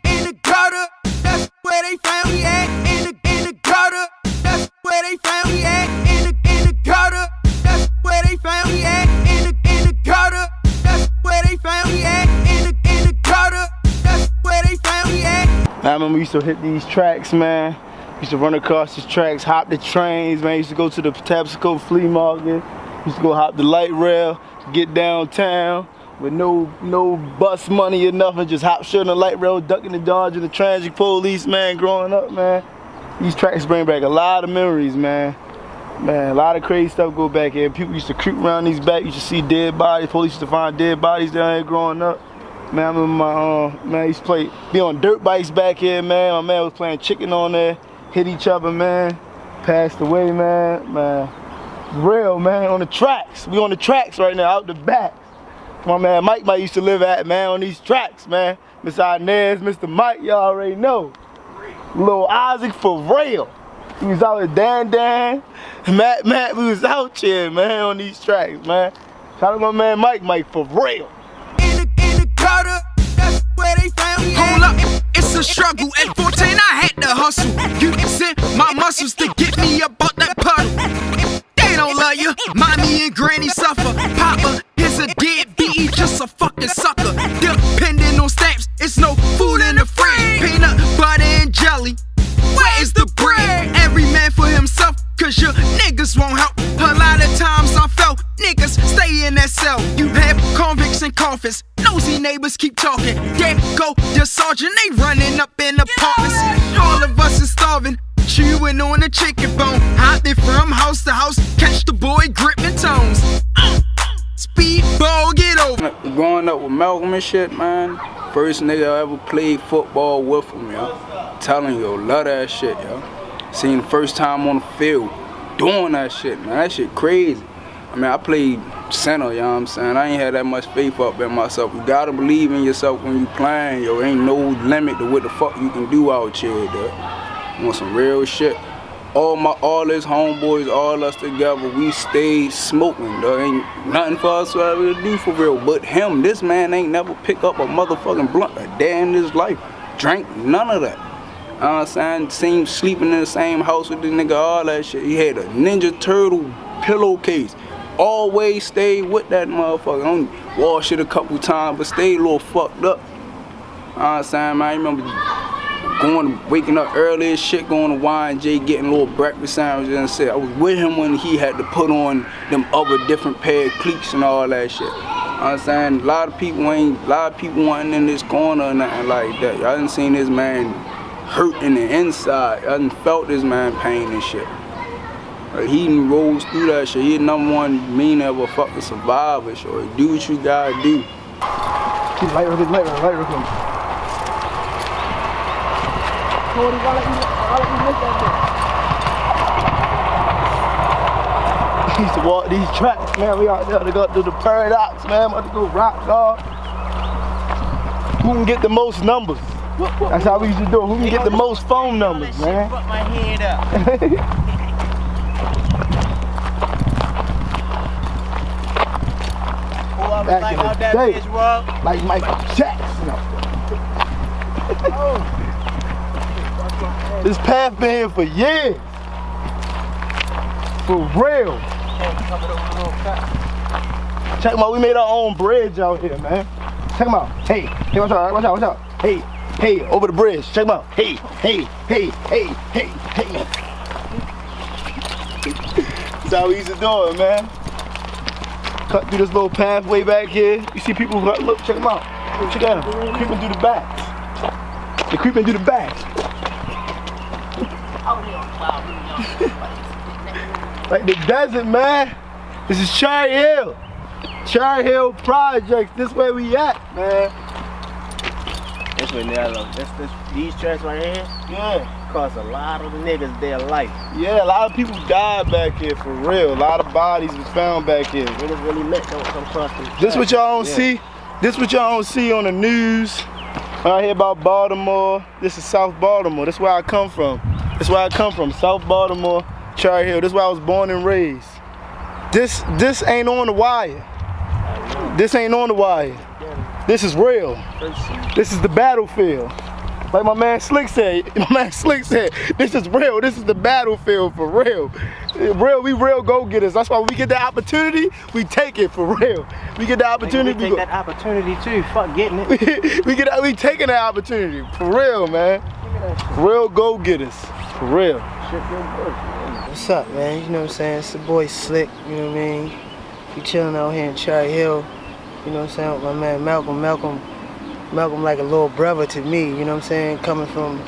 in the gutter. That's where they found me at, in the gutter. That's where they found me at, in the gutter. That's where they found me at, in the gutter. That's where they found me at, in the gutter. That's where they found me at. I remember we used to hit these tracks, man. Used to run across these tracks, hop the trains, man. Used to go to the Tabasco flea market. Used to go hop the light rail, get downtown with no bus money or nothing. Just hop shit on the light rail, ducking and dodging the transit police, man. Growing up, man. These tracks bring back a lot of memories, man. Man, a lot of crazy stuff go back here. People used to creep around these back. You used to see dead bodies. Police used to find dead bodies down here growing up. Man, I remember my man used to be on dirt bikes back here, man. My man was playing chicken on there. Hit each other, man. Passed away, man. Real, man. On the tracks. We on the tracks right now, out the back. My man Mike used to live at, man, on these tracks, man. Mr. Inez, Mr. Mike, y'all already know. Little Isaac for real. We was out with Dan, Matt, we was out here, man, on these tracks, man. Shout out to my man Mike for real. In the gutter, that's where they found me. Hold up. It's a struggle. At 14, I had to hustle. You sent my muscles to get me about that puddle. They don't love you. Mommy and granny suffer. Papa is a deadbeat, he just a fucking sucker. Depending on stamps, it's no food in the fridge. Peanut butter and jelly. Where is the bread? Every man for himself, cause your niggas won't help. A lot of times I felt niggas stay in that cell. You have convicts and coffins. Nosy neighbors keep talking. There go the sergeant, they running up in apartments. All of us is starving, chewing on a chicken bone. Hopping from house to house, catch the boy gripping tones. Speedball, get over. Growing up with Malcolm and shit, man. First nigga I ever played football with him, yo. Telling you, love that shit, yo. Seen the first time on the field, doing that shit, man. That shit crazy. I mean, I played center, you know what I'm saying? I ain't had that much faith up in myself. You gotta believe in yourself when you playing, yo. Ain't no limit to what the fuck you can do out here, though. You want some real shit. all his homeboys, all us together, we stayed smoking. There ain't nothing for us to ever do for real. But him, this man ain't never picked up a motherfucking blunt a day in his life. Drank none of that. I'm saying, seen sleeping in the same house with this nigga, all that shit. He had a Ninja Turtle pillowcase. Always stayed with that motherfucker. Only washed it a couple times, but stayed a little fucked up. I'm saying, man, I remember waking up early as shit, going to Y&J, getting little breakfast sandwiches and shit. I was with him when he had to put on them other different pair of cleats and all that shit. I'm saying, a lot of people wasn't in this corner or nothing like that. I done seen this man hurt in the inside. I done felt this man pain and shit. Like, he done rose through that shit. He the #1 mean ever fucking survivor. So do what you gotta do. Keep light real quick. Cody, why let you make that bitch? He used to walk these tracks, man. We out there to go to the paradox, man. I'm about to go rock, dog. Who can get the most numbers? That's how we used to do it. Who can get the most phone numbers, man? Put my head up. Back in the day, like Michael Jackson. This path been here for years. For real. Check them out, we made our own bridge out here, man. Check them out. Hey, watch out. Hey, over the bridge. Check them out. Hey. That's how we used to do it, man. Cut through this little pathway back here. You see people, look, check them out. Check them out. Creeping through the back. They're creeping through the back. Like the desert, man. This is Cherry Hill. Cherry Hill Projects. This where we at, man. This way, these tracks right here. Yeah. Cost a lot of the niggas their life. Yeah, a lot of people died back here for real. A lot of bodies was found back here. Niggas really met don't come across this. This what y'all don't see. This what y'all don't see on the news. I hear about Baltimore. This is South Baltimore. That's where I come from. South Baltimore, Cherry Hill. This is where I was born and raised. This ain't on the wire. This ain't on the wire. This is real. This is the battlefield. Like my man Slick said, this is real. This is the battlefield for real. We real go-getters. That's why when we get the opportunity, we take it for real. We get the opportunity. We take that opportunity too. Fuck getting it. we taking that opportunity for real, man. Real go-getters, for real. What's up, man? You know what I'm saying? It's the boy Slick. You know what I mean? We chilling out here in Cherry Hill. You know what I'm saying? With my man Malcolm like a little brother to me, you know what I'm saying? Coming from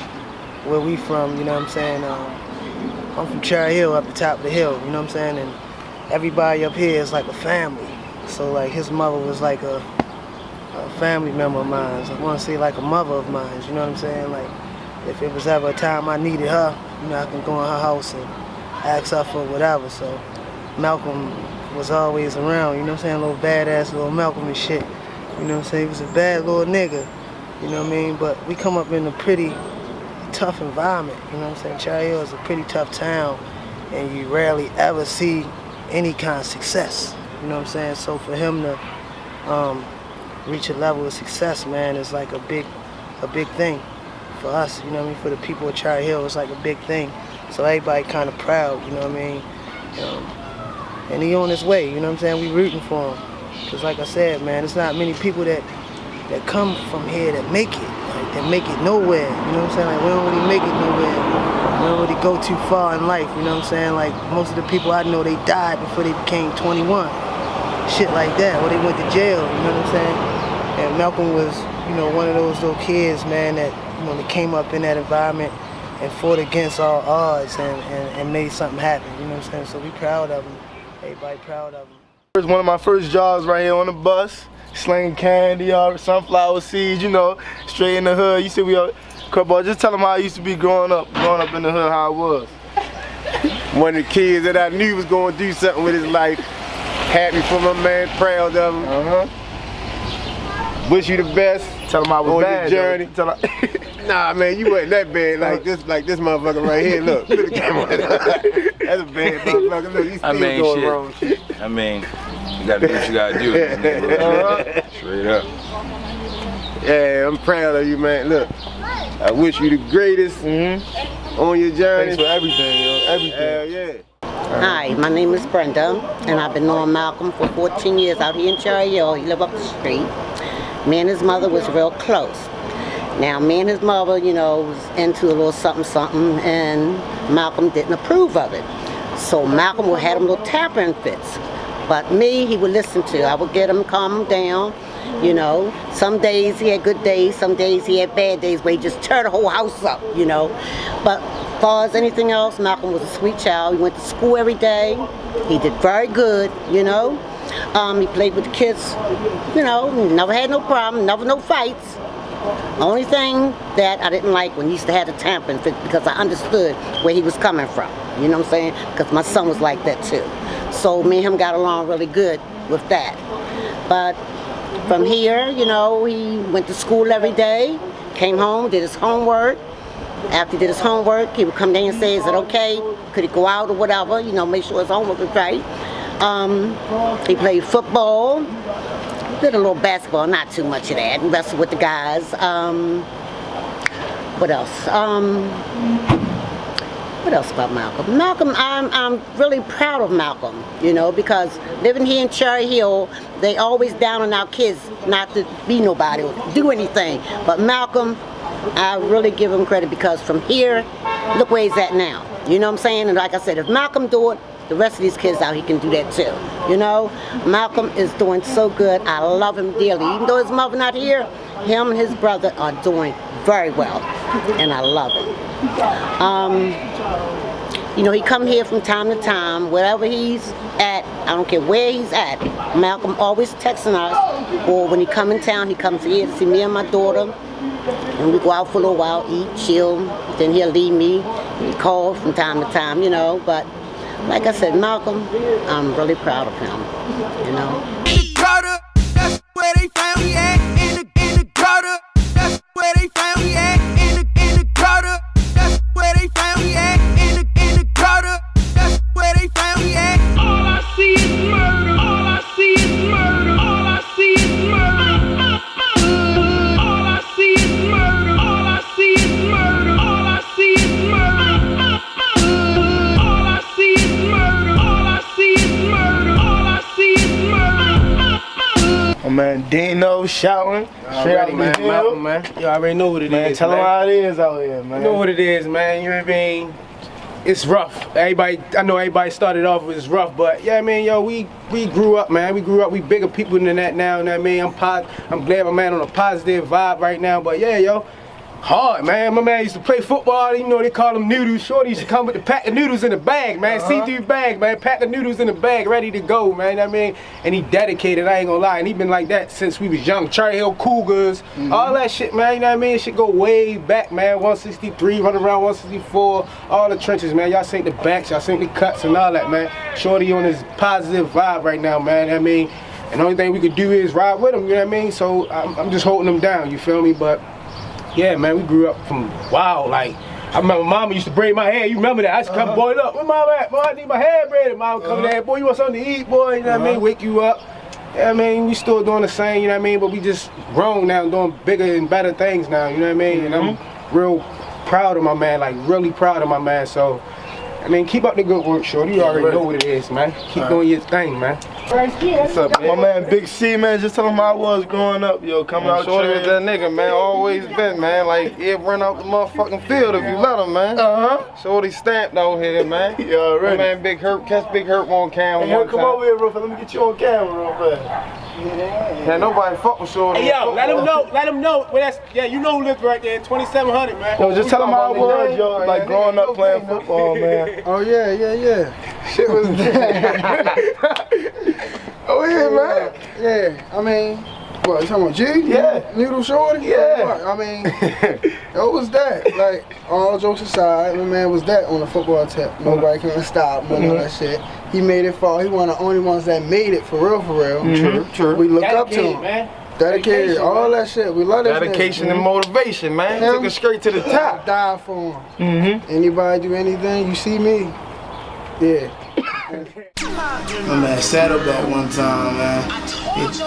where we from, you know what I'm saying? I'm from Cherry Hill, up the top of the hill, you know what I'm saying? And everybody up here is like a family. So like his mother was like a family member of mine. I want to say like a mother of mine, you know what I'm saying? Like if it was ever a time I needed her, you know, I can go in her house and ask her for whatever. So Malcolm was always around, you know what I'm saying? Little badass little Malcolm and shit. You know what I'm saying? He was a bad little nigga, you know what I mean? But we come up in a pretty tough environment, you know what I'm saying? Cherry Hill is a pretty tough town, and you rarely ever see any kind of success, you know what I'm saying? So for him to reach a level of success, man, is like a big thing for us, you know what I mean? For the people of Cherry Hill, it's like a big thing. So everybody kind of proud, you know what I mean? And he on his way, you know what I'm saying? We rooting for him. Cause like I said, man, it's not many people that come from here that make it, like that make it nowhere. You know what I'm saying? Like we don't really make it nowhere. We don't really go too far in life. You know what I'm saying? Like most of the people I know, they died before they became 21, shit like that, or they went to jail. You know what I'm saying? And Malcolm was, you know, one of those little kids, man, that that came up in that environment and fought against all odds and made something happen. You know what I'm saying? So we proud of him. Everybody proud of him. One of my first jobs right here on the bus, slinging candy, sunflower seeds, you know, straight in the hood. You see we all, just tell them how I used to be growing up in the hood, how I was. One of the kids that I knew was going to do something with his life. Happy for my man, proud of him. Wish you the best. Tell him I was on bad, your journey. Nah, man, you wasn't that bad like this motherfucker right here. Look at the camera. That's a bad motherfucker. Look, he's still doing wrong shit. I mean, you gotta do what you gotta do. Straight up. Yeah, I'm proud of you, man. Look, I wish you the greatest on your journey. Thanks for everything, yo. Everything. Hell yeah. Hi, my name is Brenda, and I've been knowing Malcolm for 14 years out here in Cherry Hill. He live up the street. Me and his mother was real close. Now, me and his mother, you know, was into a little something, and Malcolm didn't approve of it. So Malcolm would have them little tampering fits. But me, he would listen to. I would get him, calm him down. You know, some days he had good days, some days he had bad days where he just tore the whole house up, you know. But as far as anything else, Malcolm was a sweet child. He went to school every day. He did very good, you know. He played with the kids, you know, never had no problem, never no fights. The only thing that I didn't like when he used to have the tampering fit, because I understood where he was coming from, you know what I'm saying? Because my son was like that too. So me and him got along really good with that. But from here, you know, he went to school every day, came home, did his homework. After he did his homework, he would come down and say, is it okay? Could he go out or whatever? You know, make sure his homework was right. He played football, did a little basketball, not too much of that. He wrestled with the guys. What else? What else about Malcolm? Malcolm, I'm really proud of Malcolm, you know, because living here in Cherry Hill, they always down on our kids not to be nobody or do anything. But Malcolm, I really give him credit, because from here, look where he's at now. You know what I'm saying? And like I said, if Malcolm do it, the rest of these kids out, he can do that too. You know, Malcolm is doing so good. I love him dearly. Even though his mother not here, him and his brother are doing very well, and I love him. You know, he come here from time to time, wherever he's at, I don't care where he's at. Malcolm always texting us, or when he come in town, he comes here to see me and my daughter, and we go out for a little while, eat, chill, then he'll leave me. He calls from time to time, you know, but like I said, Malcolm, I'm really proud of him, you know. In the gutter, that's where they found me at. In the gutter, that's where they found me at. In the gutter, that's where they found me at. In the gutter, that's where they found me at. All I see is murder. All I see is murder. All I see is murder. All I see is murder. All I see is murder. All I see is murder. All I see is murder. All I see is murder. All I see is murder. Oh man, Dino shouting. Straight out of the hill. Malcolm, man. You already know what it Man, is, tell him how it is out here, man. You know what it is, man. You know what I mean? It's rough. Everybody, I know everybody started off with it's rough, but yeah, man, yo, we grew up, man. We grew up. We bigger people than that now. You know what I mean? I'm glad my man on a positive vibe right now. But yeah, yo, hard, man. My man used to play football. You know they call him noodles. Shorty used to come with the pack of noodles in the bag, man. See-through bag, man. Pack of noodles in the bag, ready to go, man. You know what I mean? And he dedicated. I ain't gonna lie. And he been like that since we was young. Cherry Hill Cougars, all that shit, man. You know what I mean? Shit go way back, man. 163, running around 164, all the trenches, man. Y'all seen the backs, y'all seen the cuts and all that, man. Shorty on his positive vibe right now, man. You know what I mean? And the only thing we could do is ride with him. You know what I mean? So I'm just holding him down. You feel me? But yeah, man, we grew up from wow, like I remember mama used to braid my hair. You remember that? I used to come, boy, look, where mama at? Boy, I need my hair braided. Mama come there, boy, you want something to eat, boy? You know what I mean? Wake you up. Yeah, I mean, we still doing the same, you know what I mean? But we just grown now, doing bigger and better things now, you know what I mean? And I'm real proud of my man, like really proud of my man. So, I mean, keep up the good work, shorty. You already know what it is, man. Keep doing your thing, man. What's up, man? My man Big C, man, just tell him how I was growing up, yo. Coming out Shorty was that nigga, man. Always been, man. Like, he'd run out the motherfucking field if you let him, man. Shorty stamped out here, man. Yeah, already. My man Big Herb, catch Big Herb on camera. Hey, come over here real fast. Let me get you on camera real fast. Yeah, nobody fuck with Shorty. Hey, yo, let him know. Well, that's, yeah, you know who lives right there, 2700, man. Yo, just tell him how I was, yo. Like, growing up playing football, man. Oh, yeah. Shit was Oh, yeah, man. Yeah, I mean, what, you talking about G? Yeah. Noodle Shorty? Yeah. What? I mean, it was that. Like, all jokes aside, my man was that on the football tip. Nobody can stop him and all that shit. He made it far. He one of the only ones that made it for real, for real. True. We look up to him. Man. Dedicated, all that shit. We love that Dedication and motivation, man. Took it straight to the top. Die for him. Anybody do anything, you see me? Yeah. My man Saddleback one time, man.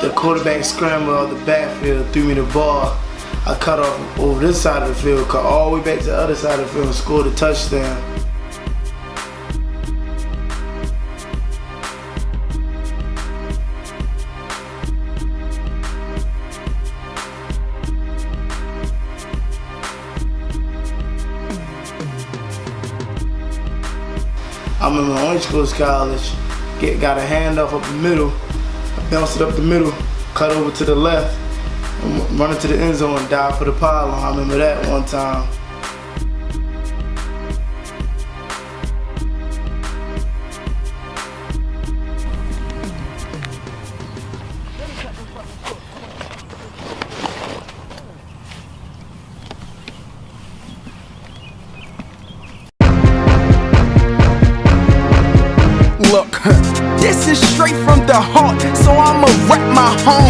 The quarterback scrambled out the backfield, threw me the ball. I cut off over this side of the field, cut all the way back to the other side of the field and scored a touchdown. I'm in my Orange Coast College, got a handoff up the middle, I bounced it up the middle, cut over to the left, and run into the end zone and dive for the pylon. I remember that one time. Look, this is straight from the heart, so I'ma rep my home.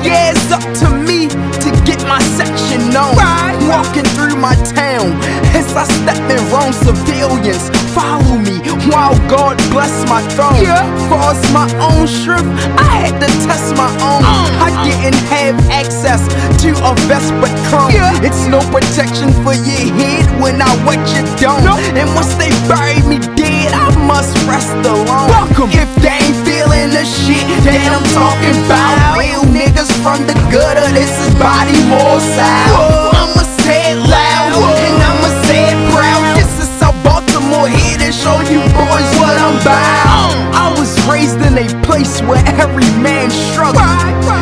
Yeah, it's up to me to get my section known. Walking through my town as I step in wrong, civilians follow me while God bless my throne. Far as my own strength, I had to test my own. I didn't have access to a vest but chrome. It's no protection for your head when I wet your dome. And once they bury me dead, I must rest alone. If they ain't feeling the shit that I'm talking about, real niggas from the gutter, this is Baltimore South. I'ma say it loud and I'ma say it proud. This is South Baltimore, here to show you boys what I'm about. I was raised in a place where every man struggles.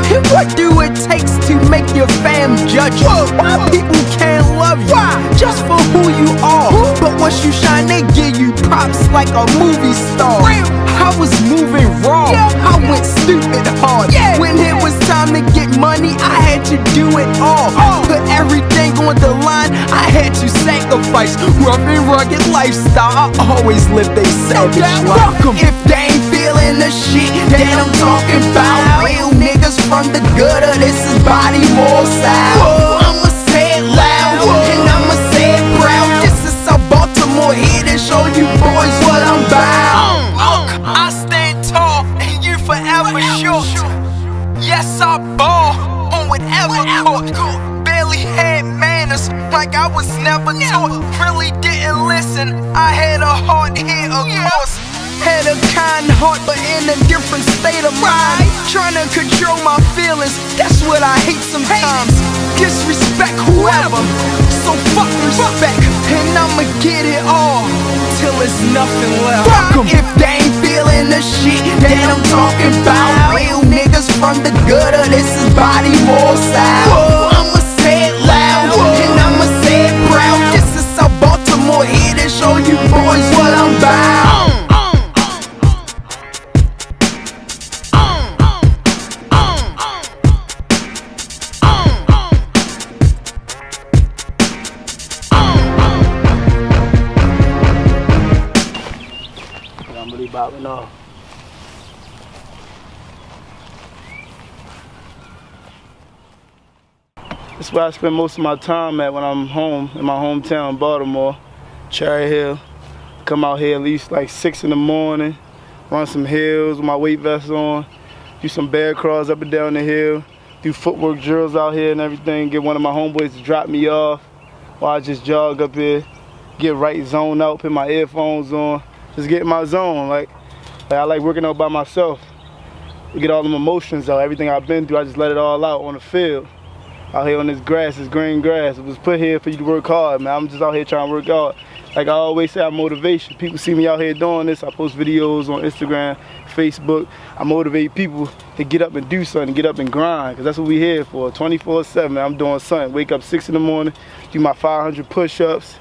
And what do it takes to make your fam judge you? Why people can't love you just for who you are? But once you shine, they give you props like a movie star. I was moving wrong, I went stupid hard. When it was time to get money, I had to do it all. Put everything on the line, I had to sacrifice. Rough and rugged lifestyle, I always lived a savage life. If they ain't feeling the shit that I'm talking about, real niggas from the gutter, this is Baltimore South. I'ma say it loud and I'ma say it proud. This is South Baltimore, here to show you boys what I'm about. I stand tall and you forever short. Yes, I ball on whatever court. Barely had manners like I was never taught. Really didn't listen, I had a heart here, of course. Had a kind heart, but in a different state of mind. Trying to control my feelings, that's what I hate sometimes. Disrespect whoever, so fuck respect. And I'ma get it all, till it's nothing left. If they ain't feeling the shit that I'm talking about, real niggas from the gutter, this is Baltimore South. I'ma say it loud, and I'ma say it proud. This is South Baltimore, here to show you boys what I'm about. Bobbing off. That's where I spend most of my time at when I'm home, in my hometown, Baltimore, Cherry Hill. Come out here at least like 6 in the morning, run some hills with my weight vest on, do some bear crawls up and down the hill, do footwork drills out here and everything, get one of my homeboys to drop me off while I just jog up here, get right zone out, put my earphones on, just get in my zone. Like I like working out by myself. Get all them emotions out, everything I've been through, I just let it all out on the field. Out here on this grass, this green grass. It was put here for you to work hard, man. I'm just out here trying to work hard. Like I always say, I'm motivation. People see me out here doing this. I post videos on Instagram, Facebook. I motivate people to get up and do something, get up and grind, because that's what we here for, 24/7, man. I'm doing something. Wake up 6 in the morning, do my 500 push-ups,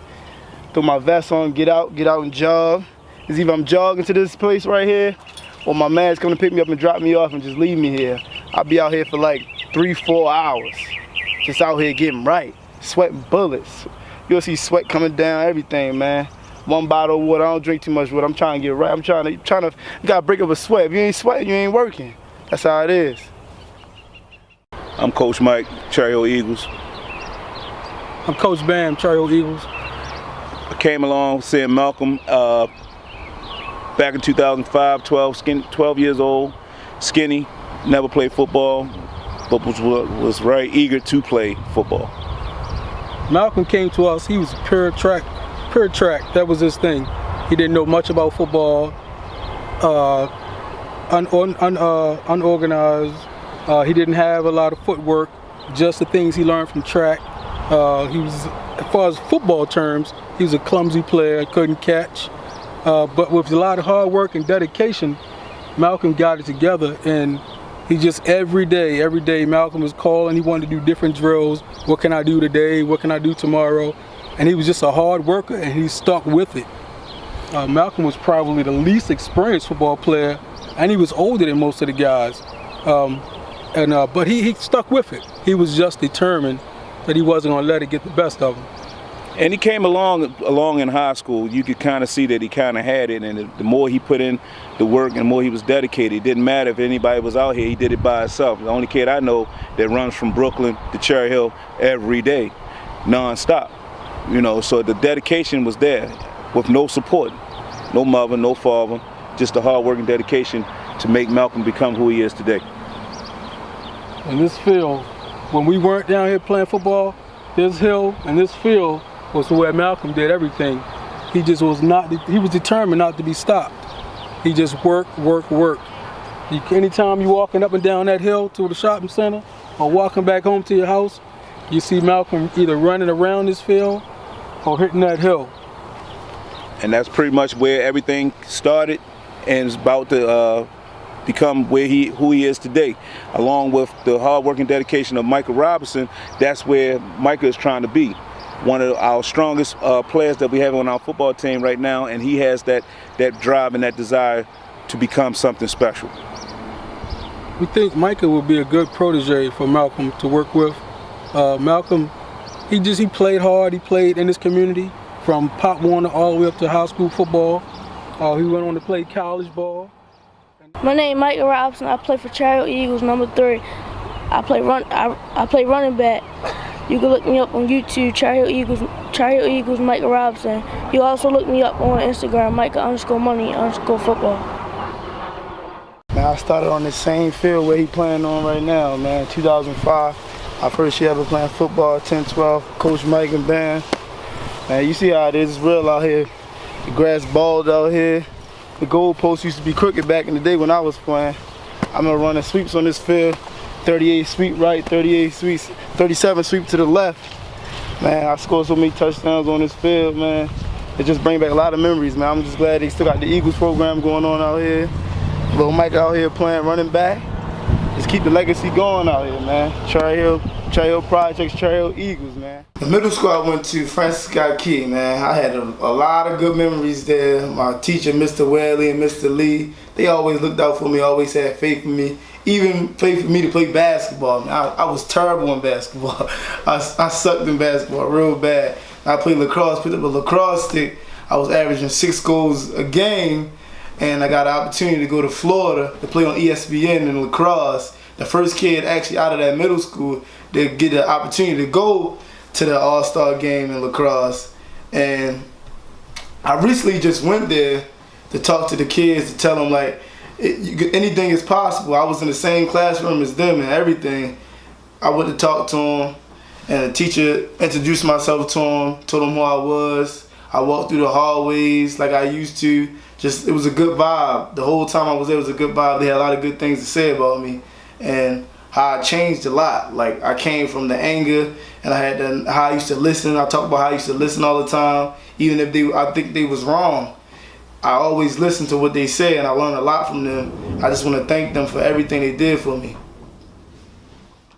throw my vest on, get out and jog. It's either I'm jogging to this place right here, or my man's coming to pick me up and drop me off and just leave me here. I'll be out here for like 3-4 hours, just out here getting right, sweating bullets. You'll see sweat coming down, everything, man. One bottle of water, I don't drink too much water. I'm trying to get right. I'm trying to, you gotta break up a sweat. If you ain't sweating, you ain't working. That's how it is. I'm Coach Mike, Cherry Hill Eagles. I'm Coach Bam, Cherry Hill Eagles. I came along seeing Malcolm back in 2005, 12 years old, skinny, never played football, but was very eager to play football. Malcolm came to us, he was pure track, that was his thing. He didn't know much about football, unorganized, he didn't have a lot of footwork, just the things he learned from track. He was, as far as football terms, he was a clumsy player, couldn't catch. But with a lot of hard work and dedication, Malcolm got it together, and he just every day Malcolm was calling. He wanted to do different drills. What can I do today? What can I do tomorrow? And he was just a hard worker, and he stuck with it. Malcolm was probably the least experienced football player, and he was older than most of the guys. But he stuck with it. He was just determined that he wasn't going to let it get the best of him. And he came along in high school. You could kind of see that he kind of had it, and the more he put in the work and the more he was dedicated, it didn't matter if anybody was out here, he did it by himself. The only kid I know that runs from Brooklyn to Cherry Hill every day, non-stop. You know, so the dedication was there with no support, no mother, no father, just the hard work and dedication to make Malcolm become who he is today. In this field, when we weren't down here playing football, this hill and this field was where Malcolm did everything. He just was he was determined not to be stopped. He just worked. Anytime you're walking up and down that hill to the shopping center or walking back home to your house, you see Malcolm either running around this field or hitting that hill. And that's pretty much where everything started and is about to become who he is today. Along with the hard work and dedication of Michael Robinson, that's where Micah is trying to be. One of our strongest players that we have on our football team right now, and he has that drive and that desire to become something special. We think Micah would be a good protege for Malcolm to work with. Malcolm, he played hard. He played in this community from Pop Warner all the way up to high school football. He went on to play college ball. My name is Michael Robinson. I play for Cherry Hill Eagles, number 3. I play running back. You can look me up on YouTube, Cherry Hill Eagles, Michael Robinson. You also look me up on Instagram, Micah_money_football. Man, I started on the same field where he playing on right now, man. 2005, our first year ever playing football, 10-12, Coach Mike and Bam. Man, you see how it is, it's real out here. The grass bald out here. The goalpost used to be crooked back in the day when I was playing. I'm gonna run sweeps on this field. 38 sweep right, 38 sweeps, 37 sweep to the left. Man, I scored so many touchdowns on this field, man. It just brings back a lot of memories, man. I'm just glad they still got the Eagles program going on out here. Little Mike out here playing running back. Just keep the legacy going out here, man. Cherry Hill Projects, Cherry Hill Eagles, man. The middle school I went to, Francis Gasque, man. I had a lot of good memories there. My teacher, Mr. Whaley and Mr. Lee, they always looked out for me, always had faith in me. Even faith for me to play basketball. Man, I was terrible in basketball. I sucked in basketball real bad. I played lacrosse, picked up a lacrosse stick. I was averaging 6 goals a game, and I got an opportunity to go to Florida to play on ESPN in lacrosse. The first kid actually out of that middle school to get the opportunity to go to the All-Star game in lacrosse. And I recently just went there to talk to the kids, to tell them like, anything is possible. I was in the same classroom as them and everything. I went to talk to them, and the teacher introduced myself to them, told them who I was. I walked through the hallways like I used to. It was a good vibe. The whole time I was there, it was a good vibe. They had a lot of good things to say about me, and how I changed a lot. Like, I came from the anger, and I had how I used to listen. I talk about how I used to listen all the time, even if I think they was wrong. I always listen to what they say, and I learned a lot from them. I just want to thank them for everything they did for me.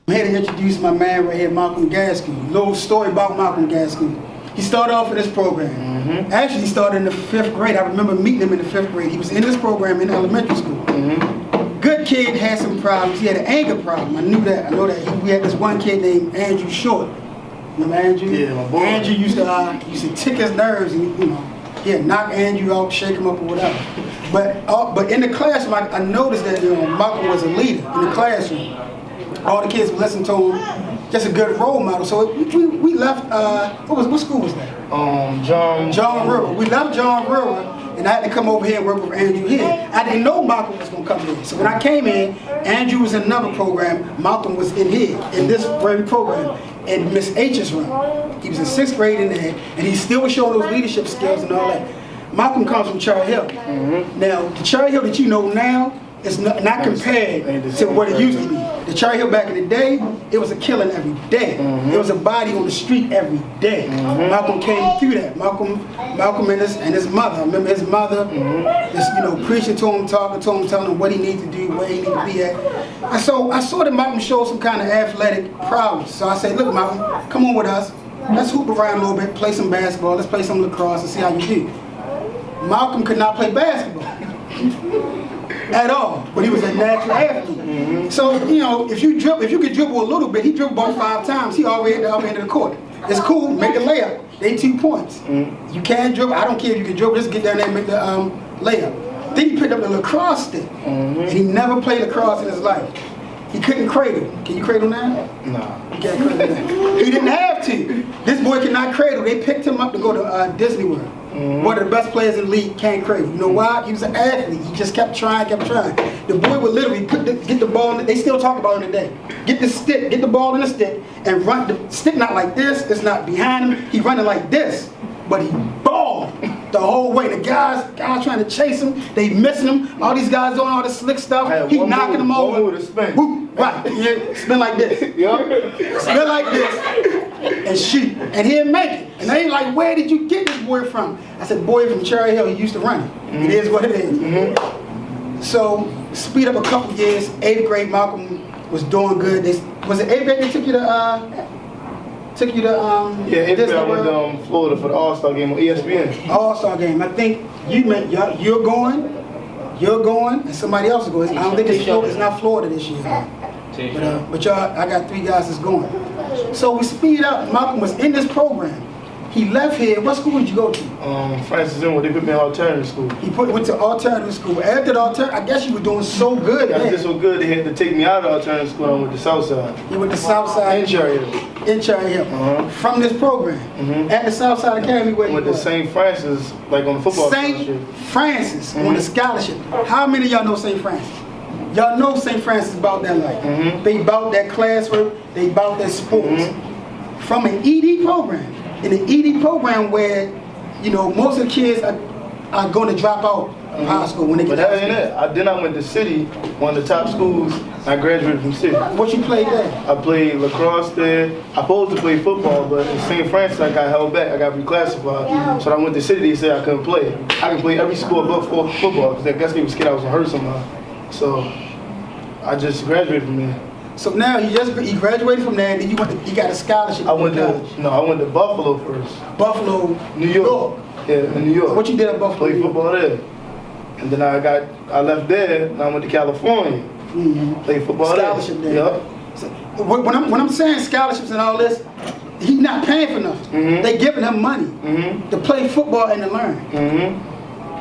I'm here to introduce my man right here, Malcolm Gasque. Little story about Malcolm Gasque. He started off in this program. Actually, he started in the 5th grade. I remember meeting him in the 5th grade. He was in this program in elementary school. Good kid, had some problems. He had an anger problem. I knew that. I know that. We had this one kid named Andrew Short. Remember Andrew? Yeah, my boy. Andrew used to tick his nerves, and he'd knock Andrew out, shake him up, or whatever. But in the classroom, I noticed that Malcolm was a leader in the classroom. all the kids would listen to him. Just a good role model. So we left. What school was that? John River. We left John River. And I had to come over here and work with Andrew here. I didn't know Malcolm was going to come in. So when I came in, Andrew was in another program. Malcolm was in here, in this very program, in Miss H's room. He was in 6th grade in there, and he still was showing those leadership skills and all that. Malcolm comes from Cherry Hill. Now, the Cherry Hill that you know now is not compared to what it used to be. The Cherry Hill back in the day, it was a killing every day. There was a body on the street every day. Malcolm came through that. Malcolm and his mother. I remember his mother, just preaching to him, talking to him, telling him what he needs to do, where he needs to be at. So I saw that Malcolm show some kind of athletic prowess. So I said, look, Malcolm, come on with us. Let's hoop around a little bit, play some basketball. Let's play some lacrosse and see how you do. Malcolm could not play basketball. At all, but he was a natural athlete. So, if you could dribble a little bit, he dribbled about 5 times, he already at the other end of the court. It's cool, make a layup, they 2 points. You can't dribble, I don't care if you can dribble, just get down there and make the layup. Then he picked up the lacrosse stick, and he never played lacrosse in his life. He couldn't cradle. Can you cradle now? No. You can't cradle now. He didn't have to. This boy could not cradle. They picked him up to go to Disney World. One of the best players in the league can't cradle. You know why? He was an athlete. He just kept trying. The boy would literally get the ball in they still talk about it today. Get the ball in the stick, and run the stick not like this, it's not behind him. He running like this. But he balled the whole way. The guys trying to chase him, they missing him. All these guys doing all this slick stuff. He knocking them over. One move to spin. Whoop, right, yeah, spin like this. Spin like this and shoot. And he'll make it. And they ain't like, where did you get this boy from? I said, boy from Cherry Hill, he used to run it. It is what it is. So, speed up a couple years, 8th grade, Malcolm was doing good. Was it 8th grade they took you to yeah, 8th grade I went to Florida for the All-Star game on ESPN. All-Star game. I think you're going, and somebody else is going. I don't think it's not Florida this year. But y'all, I got 3 guys that's going. So we speed up. Malcolm was in this program. He left here. What school did you go to? Francis Inwood. They put me in alternative school. He went to alternative school. After the alternative, I guess you were doing so good. I did so good, they had to take me out of alternative school. I went to Southside. You went to Southside? In Cherry Hill. In Cherry Hill. From this program. At the Southside Academy, where you went to St. Francis, like on the football scholarship. St. Francis on the scholarship. How many of y'all know St. Francis? Y'all know St. Francis about that life. They about that classwork. They about that sports. From an ED program. In an ED program where, most of the kids are going to drop out of high school when they get out of school. Then I went to City, one of the top schools. I graduated from City. What you played there? I played lacrosse there. I supposed to play football, but in St. Francis I got held back. I got reclassified. So I went to City, they said I couldn't play. I can play every sport but football, because that Gasque was scared I was going to hurt somebody. So I just graduated from there. So now he graduated from there, and then he got a scholarship. I went to Buffalo first. Buffalo, New York. Yeah, in New York. So what you did at Buffalo? Played football there. And then I left there and I went to California. Played football scholarship there. Yeah. So when I'm saying scholarships and all this, he's not paying for nothing. They giving him money to play football and to learn.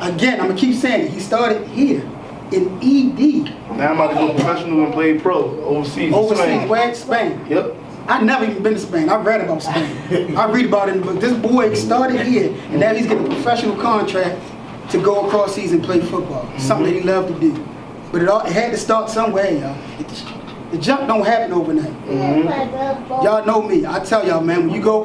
Again, I'm gonna keep saying it. He started here. In ED. Now I'm about to go professional and play pro overseas. Overseas, where? Spain. Yep. I never even been to Spain. I read about Spain. I read about it in the book. This boy started here, and now he's getting a professional contract to go across seas and play football. Something that he loved to do. But it had to start somewhere, y'all. The jump don't happen overnight. Y'all know me. I tell y'all, man, when you go,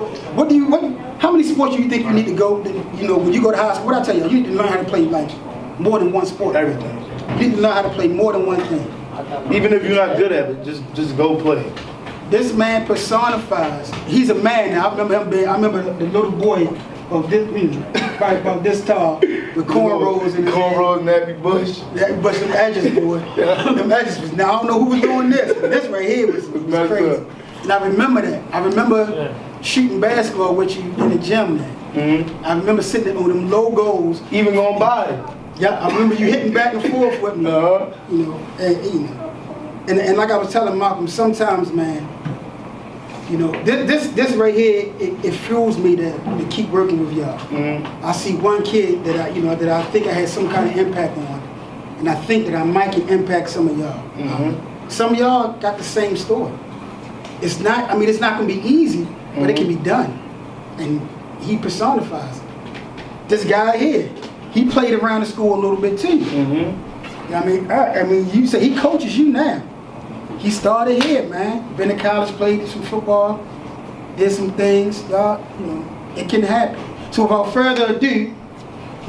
how many sports do you think you need to go, when you go to high school, what I tell y'all, you need to learn how to play like more than one sport. Everything. You need to learn how to play more than one thing. Even if you're not good at it, just go play. This man personifies. He's a man now. I remember the little boy of this, probably about this tall, with cornrows and cornrows, nappy bush. Nappy bush, them edges, boy. Them edges was. Now I don't know who was doing this, but this right here was crazy. Good. And I remember that. I remember shooting basketball with you in the gym there. I remember sitting on them low goals, even going by it. Yeah, I remember you hitting back and forth with me. And like I was telling Malcolm, sometimes, man, this right here, it fuels me to keep working with y'all. I see one kid that I think I had some kind of impact on, and I think that I might can impact some of y'all. some of y'all got the same story. It's not, I mean, it's not gonna be easy, but it can be done. And he personifies it. This guy here, he played around the school a little bit too. I mean, you say he coaches you now. He started here, man. Been to college, played some football, did some things. Y'all, you know, it can happen. So without further ado,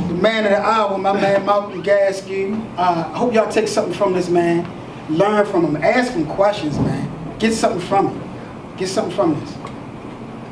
the man of the hour, my man Malcolm Gasque. I hope y'all take something from this man. Learn from him. Ask him questions, man. Get something from him. Get something from this.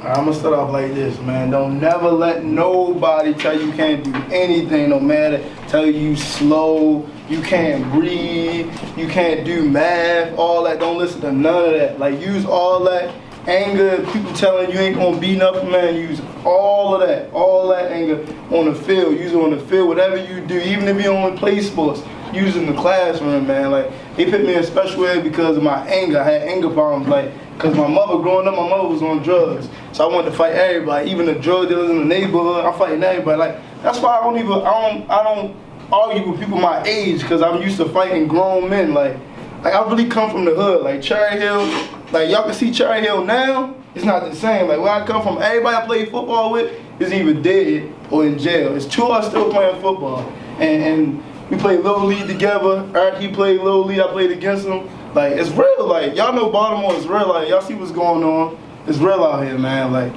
I'm gonna start off like this, man. Don't never let nobody tell you can't do anything, no matter tell you slow, you can't breathe, you can't do math, all that. Don't listen to none of that. Like, use all that anger, people telling you ain't gonna be nothing, man. Use all of that anger on the field. Use it on the field, whatever you do, even if you don't play sports. Use it in the classroom, man. Like, they put me in special ed because of my anger. I had anger problems, like, because my mother, growing up, my mother was on drugs. So I wanted to fight everybody, even the drug dealers in the neighborhood. I'm fighting everybody. Like, that's why I don't argue with people my age, because I'm used to fighting grown men. Like I really come from the hood. Like, Cherry Hill, like, y'all can see Cherry Hill now, it's not the same. Like, where I come from, everybody I play football with is either dead or in jail. It's two of us still playing football. And we played Little League together. Eric, he played Little League, I played against him. Like, it's real. Like, y'all know Baltimore is real. Like, y'all see what's going on. It's real out here, man. Like,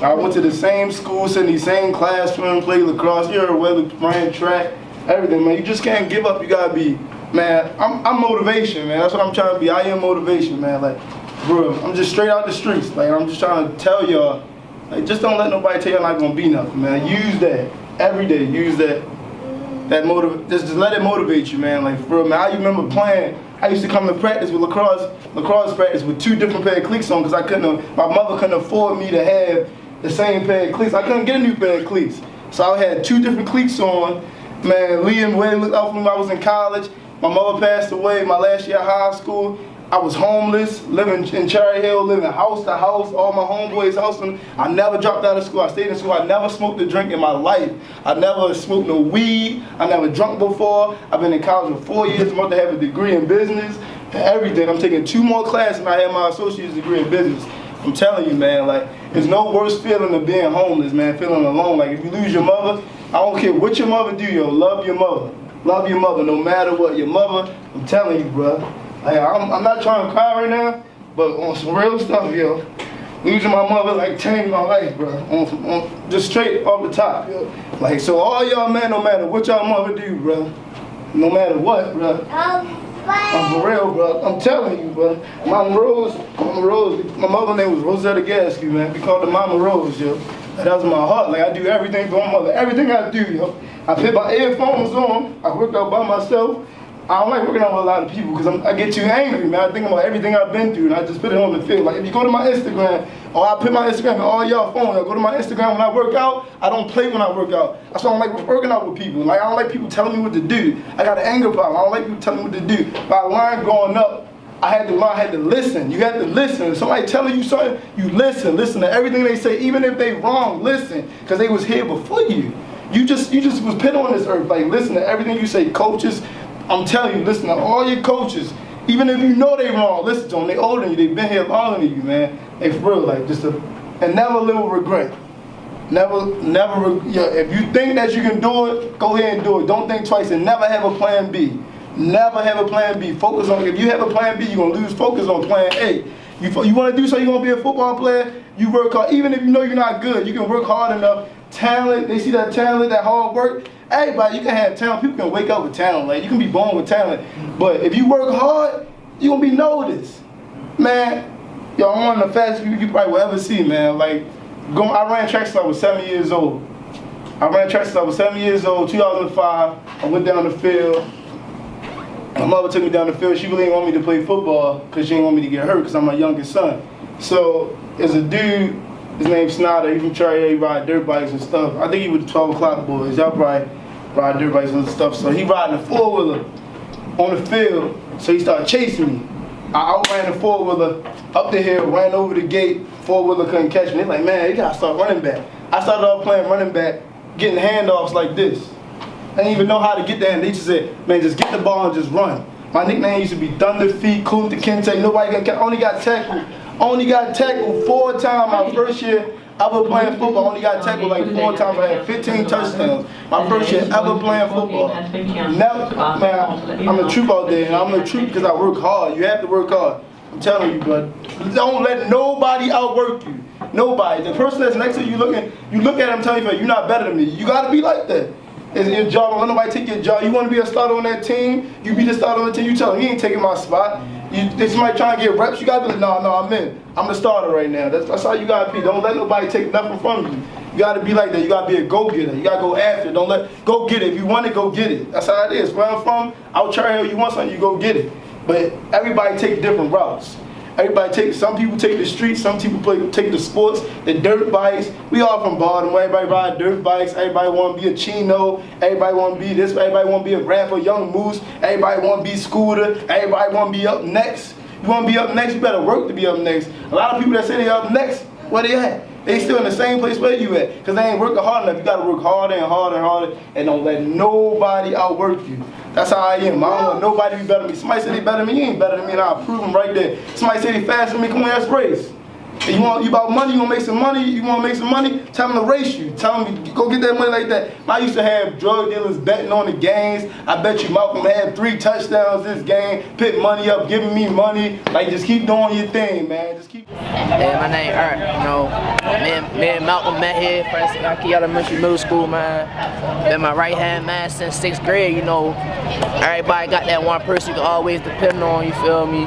I went to the same school, sat in the same classroom, played lacrosse, ran track, everything, man. You just can't give up. You gotta be, man. I'm motivation, man. That's what I'm trying to be. I am motivation, man. Like, bro, I'm just straight out the streets. Like, I'm just trying to tell y'all, like, just don't let nobody tell you I'm not gonna be nothing, man. Use that every day. Use that just let it motivate you, man. Like, for real, man. I remember playing. I used to come to practice with lacrosse practice with 2 different pair of cleats on, because my mother couldn't afford me to have the same pair of cleats. I couldn't get a new pair of cleats. So I had 2 different cleats on. Man, Liam Wade looked out for me when I was in college. My mother passed away my last year of high school. I was homeless, living in Cherry Hill, living house to house, all my homeboys' house. I never dropped out of school. I stayed in school. I never smoked a drink in my life. I never smoked no weed. I never drunk before. I've been in college for 4 years. I'm about to have a degree in business and everything. I'm taking 2 more classes and I have my associate's degree in business. I'm telling you, man, like, there's no worse feeling than being homeless, man, feeling alone. Like, if you lose your mother, I don't care what your mother do, yo, love your mother. Love your mother no matter what. Your mother, I'm telling you, bro. Like, I'm not trying to cry right now, but on some real stuff, yo. Losing my mother, like, changed my life, bro. On just straight off the top, yo. Like, so all y'all, man, no matter what y'all mother do, bro. No matter what, bro. I'm for real, bro. I'm telling you, bro. Mama Rose, my mother's name was Rosetta Gasque, man. We called her Mama Rose, yo. That was my heart. Like, I do everything for my mother. Everything I do, yo. I put my earphones on. I work out by myself. I don't like working out with a lot of people because I get too angry, man. I think about everything I've been through and I just put it on the field. Like, if you go to my Instagram, or I put my Instagram in all y'all phones, I go to my Instagram when I work out, I don't play when I work out. That's why I don't like working out with people. Like, I don't like people telling me what to do. I got an anger problem. I don't like people telling me what to do. But I learned growing up, I had to listen. You had to listen. If somebody telling you something, you listen. Listen to everything they say, even if they wrong, listen. Because they was here before you. You just was put on this earth. Like, listen to everything you say. Coaches, I'm telling you, listen to all your coaches. Even if you know they wrong, listen to them. They older than you. They've been here longer than you, man. They for real, like, and never live with regret. If you think that you can do it, go ahead and do it. Don't think twice and never have a plan B. Never have a plan B. Focus on, if you have a plan B, you're going to lose focus on plan A. You want to do something, you're going to be a football player, you work hard. Even if you know you're not good, you can work hard enough. Talent, they see that talent, that hard work. Everybody, you can have talent. People can wake up with talent. Like, you can be born with talent. But if you work hard, you're going to be noticed. Man, yo, I'm one of the fastest people you probably will ever see, man. Like, I ran track since I was 7 years old. 2005. I went down the field. My mother took me down the field. She really didn't want me to play football because she didn't want me to get hurt because I'm my youngest son. So, there's a dude, his name's Snyder. He from Cherry Hill. He ride dirt bikes and stuff. I think he was the 12 o'clock boys. Y'all probably ride dirt bikes and stuff. So he riding a 4-wheeler on the field. So he started chasing me. I outran the 4-wheeler up the hill, ran over the gate. 4-wheeler couldn't catch me. They're like, man, you gotta start running back. I started off playing running back, getting handoffs like this. I didn't even know how to get there. And they just said, man, just get the ball and just run. My nickname used to be Thunder Feet, Kunta Kinte. Nobody only got tackled 4 times my first year ever playing football. Only got tackled like 4 times. I had 15 touchdowns my first year ever playing football. Never, man, I'm a troop out there, and I'm a troop because I work hard. You have to work hard. I'm telling you, bud. Don't let nobody outwork you. Nobody. The person that's next to you, you look at them, telling you, you're not better than me. You gotta be like that. It's your job. Don't let nobody take your job. You want to be a starter on that team, you be the starter on the team. You tell them, he ain't taking my spot. If somebody trying to get reps, you gotta be like, no, I'm in. I'm the starter right now. That's how you gotta be. Don't let nobody take nothing from you. You gotta be like that. You gotta be a go-getter. You gotta go after it. Go get it. If you want it, go get it. That's how it is. Where I'm from, out Cherry Hill, you want something, you go get it. But everybody take different routes. Some people take the streets, some people take the sports, the dirt bikes. We all from Baltimore. Everybody ride dirt bikes. Everybody want to be a Chino. Everybody want to be this. Everybody want to be a rapper, Young Moose. Everybody want to be Scooter. Everybody want to be up next. You want to be up next, you better work to be up next. A lot of people that say they up next, where they at? They still in the same place where you at, because they ain't working hard enough. You gotta work harder and harder and harder, and don't let nobody outwork you. That's how I am. I don't want nobody to be better than me. Somebody say they better than me, you ain't better than me, and I'll prove them right there. Somebody say they faster than me, come on, let's race. And you about money, you wanna make some money, tell them to race you. Tell them to go get that money like that. I used to have drug dealers betting on the games. I bet you Malcolm had 3 touchdowns this game, put money up, giving me money. Like, just keep doing your thing, man. Just keep. Yeah, my name Art, you know. Me and Malcolm met here, first at Gasque Elementary Middle School, man. Been my right-hand man since 6th grade, you know. Everybody got that one person you can always depend on, you feel me?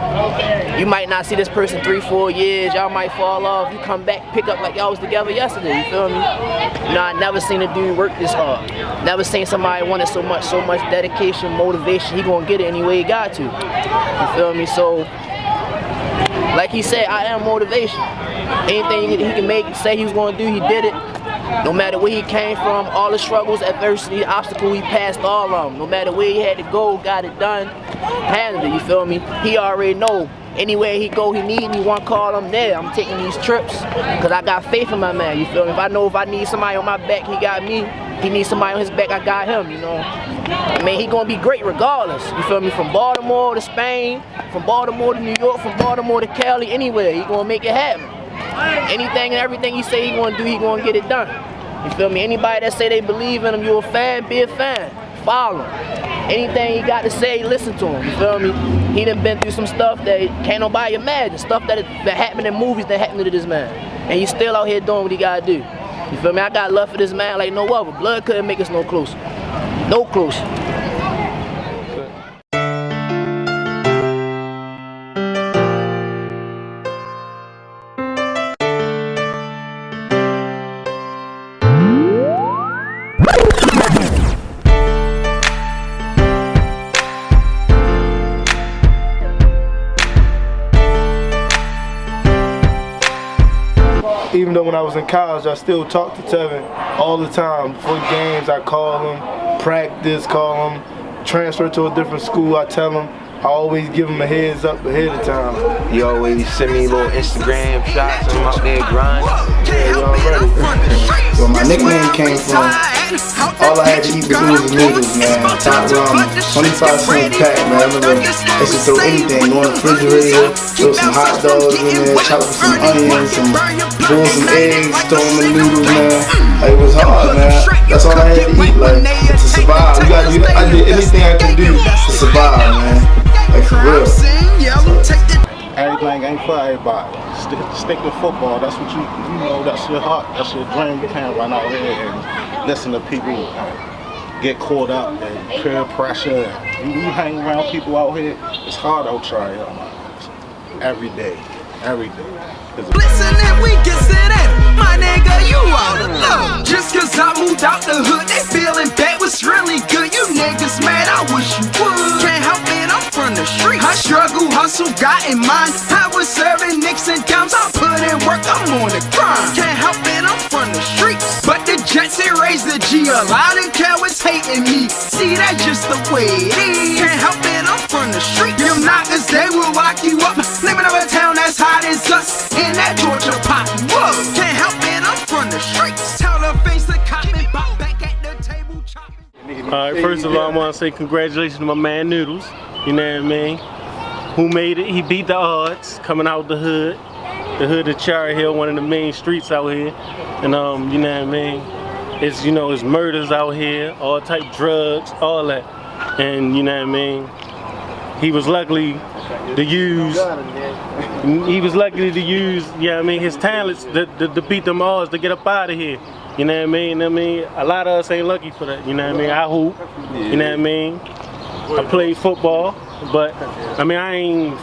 You might not see this person 3-4 years, y'all might fall off, you come back, pick up like y'all was together yesterday, you feel me? You know, I never seen a dude work this hard. Never seen somebody wanted so much dedication, motivation, he gonna get it any way he got to. You feel me? So, like he said, I am motivation. Anything he can make, say he was gonna do, he did it. No matter where he came from, all the struggles, adversity, the obstacle, he passed all of them. No matter where he had to go, got it done, handled it, you feel me? He already know. Anywhere he go, he need me, one call, I'm there. I'm taking these trips, because I got faith in my man, you feel me? If I need somebody on my back, he got me. He needs somebody on his back, I got him, you know? I mean, he gonna be great regardless, you feel me? From Baltimore to Spain, from Baltimore to New York, from Baltimore to Cali, anywhere, he gonna make it happen. Anything and everything he say he gonna do, he gonna get it done. You feel me? Anybody that say they believe in him, you a fan, be a fan. Follow him. Anything he got to say, listen to him. You feel me? He done been through some stuff that can't nobody imagine. Stuff that happened in movies that happened to this man. And he's still out here doing what he gotta do. You feel me? I got love for this man like no other. Blood couldn't make us no closer. No closer. Even though when I was in college, I still talk to Tevin all the time. Before games, I call him, practice, call him, transfer to a different school, I tell him. I always give him a heads up ahead of time. He always send me little Instagram shots of him out there grinding. Yeah, you already. Well, my nickname came from all I had to eat was noodles, man. Top ramen, 25 cents a pack, man. I remember I used to throw anything on the refrigerator, throw some hot dogs in there, chop with some onions, boil some eggs, throw them in the noodles, man. Like, it was hard, man. That's all I had to eat, like, to survive. I did anything I could do to survive, man. Like, for real. Everything ain't for everybody. Stick with football. That's what you know, that's your heart, that's your dream. You can't run out here and listen to people get caught up and peer pressure. You hang around people out here, it's hard out here. Every day. Listen and we can sit in. My nigga, you all alone. Just cause I moved out the hood, they feeling bad was really good. You niggas mad, I wish you would. Can't help it, I'm from the street. I struggle, hustle, got in mind. I was serving nicks and dimes, I put in work, I'm on the grind. Can't help it, I'm from the streets. But the Jets, they raised the G a lot and cowards hating me. See, that's just the way it is. Can't help it, I'm from the streets. Them knockers, they will lock you up. Living over a town that's hot as us. In that Georgia pop, whoa. Can't help it, I'm from the streets. Tell the face to cop and bop back at the table chopping. Alright, first of all, I want to say congratulations to my man Noodles. you know what I mean, who made it. He beat the odds coming out the hood of Cherry Hill, one of the main streets out here. And you know what I mean, it's, you know, it's murders out here, all type drugs, all that. And you know what I mean, he was lucky to use, you know what I mean, his talents to beat them odds, to get up out of here. You know what I mean? A lot of us ain't lucky for that, you know what I mean? I hoop, you know what I mean? I played football, but I mean, I ain't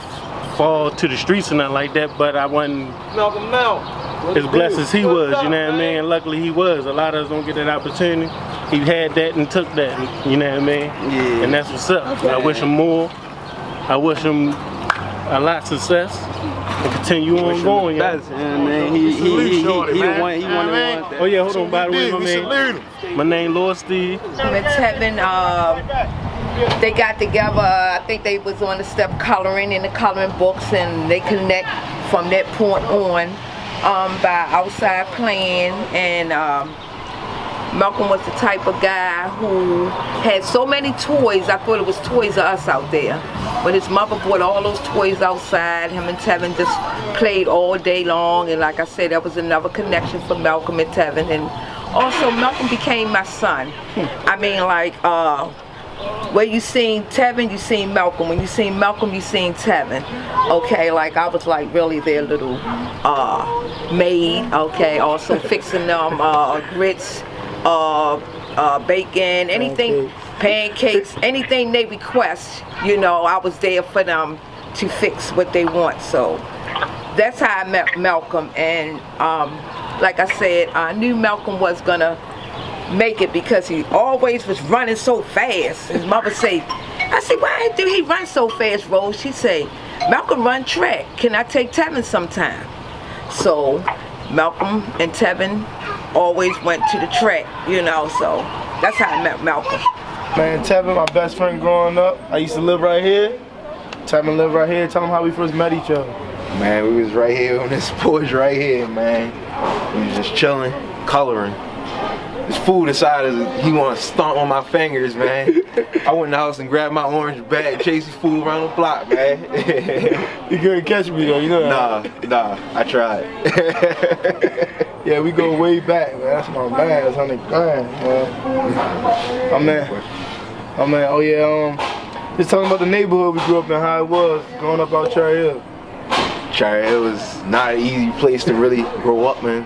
fall to the streets or nothing like that, but I wasn't as blessed as he was, you know what I mean? And luckily he was. A lot of us don't get that opportunity. He had that and took that, you know what I mean? Yeah. And that's what's up. I wish him more. I wish him a lot of success and continue on going. Man, he the one. Oh yeah, hold on, by the way, my name Lord Steve. In Tevin, they got together, I think they was on the step coloring in the coloring books, and they connect from that point on by outside playing. And Malcolm was the type of guy who had so many toys. I thought it was Toys R Us out there. When his mother bought all those toys outside, him and Tevin just played all day long. And like I said, that was another connection for Malcolm and Tevin. And also Malcolm became my son. I mean, like, where you seen Tevin, you seen Malcolm. When you seen Malcolm, you seen Tevin. Okay, like I was like really their little maid. Okay, also fixing them grits, bacon, anything, pancakes, anything they request. You know, I was there for them to fix what they want. So that's how I met Malcolm. And like I said, I knew Malcolm was gonna make it because he always was running so fast. His mother say, I said, why do he run so fast, Rose? She say, Malcolm run track. Can I take Tevin sometime? So Malcolm and Tevin always went to the track, you know, so that's how I met Malcolm. Man, Tevin, my best friend growing up. I used to live right here. Tevin lived right here. Tell him how we first met each other. Man, we was right here on this porch right here, man. We was just chilling, coloring. This fool decided he want to stomp on my fingers, man. I went in the house and grabbed my orange bag, chased this fool around the block, man. You couldn't catch me though, you know that? Nah, I tried. Yeah, we go way back, man. That's my man. That's 100 grand, man. Oh man, oh yeah, just talking about the neighborhood we grew up in, how it was growing up out Cherry Hill. Cherry Hill was not an easy place to really grow up in.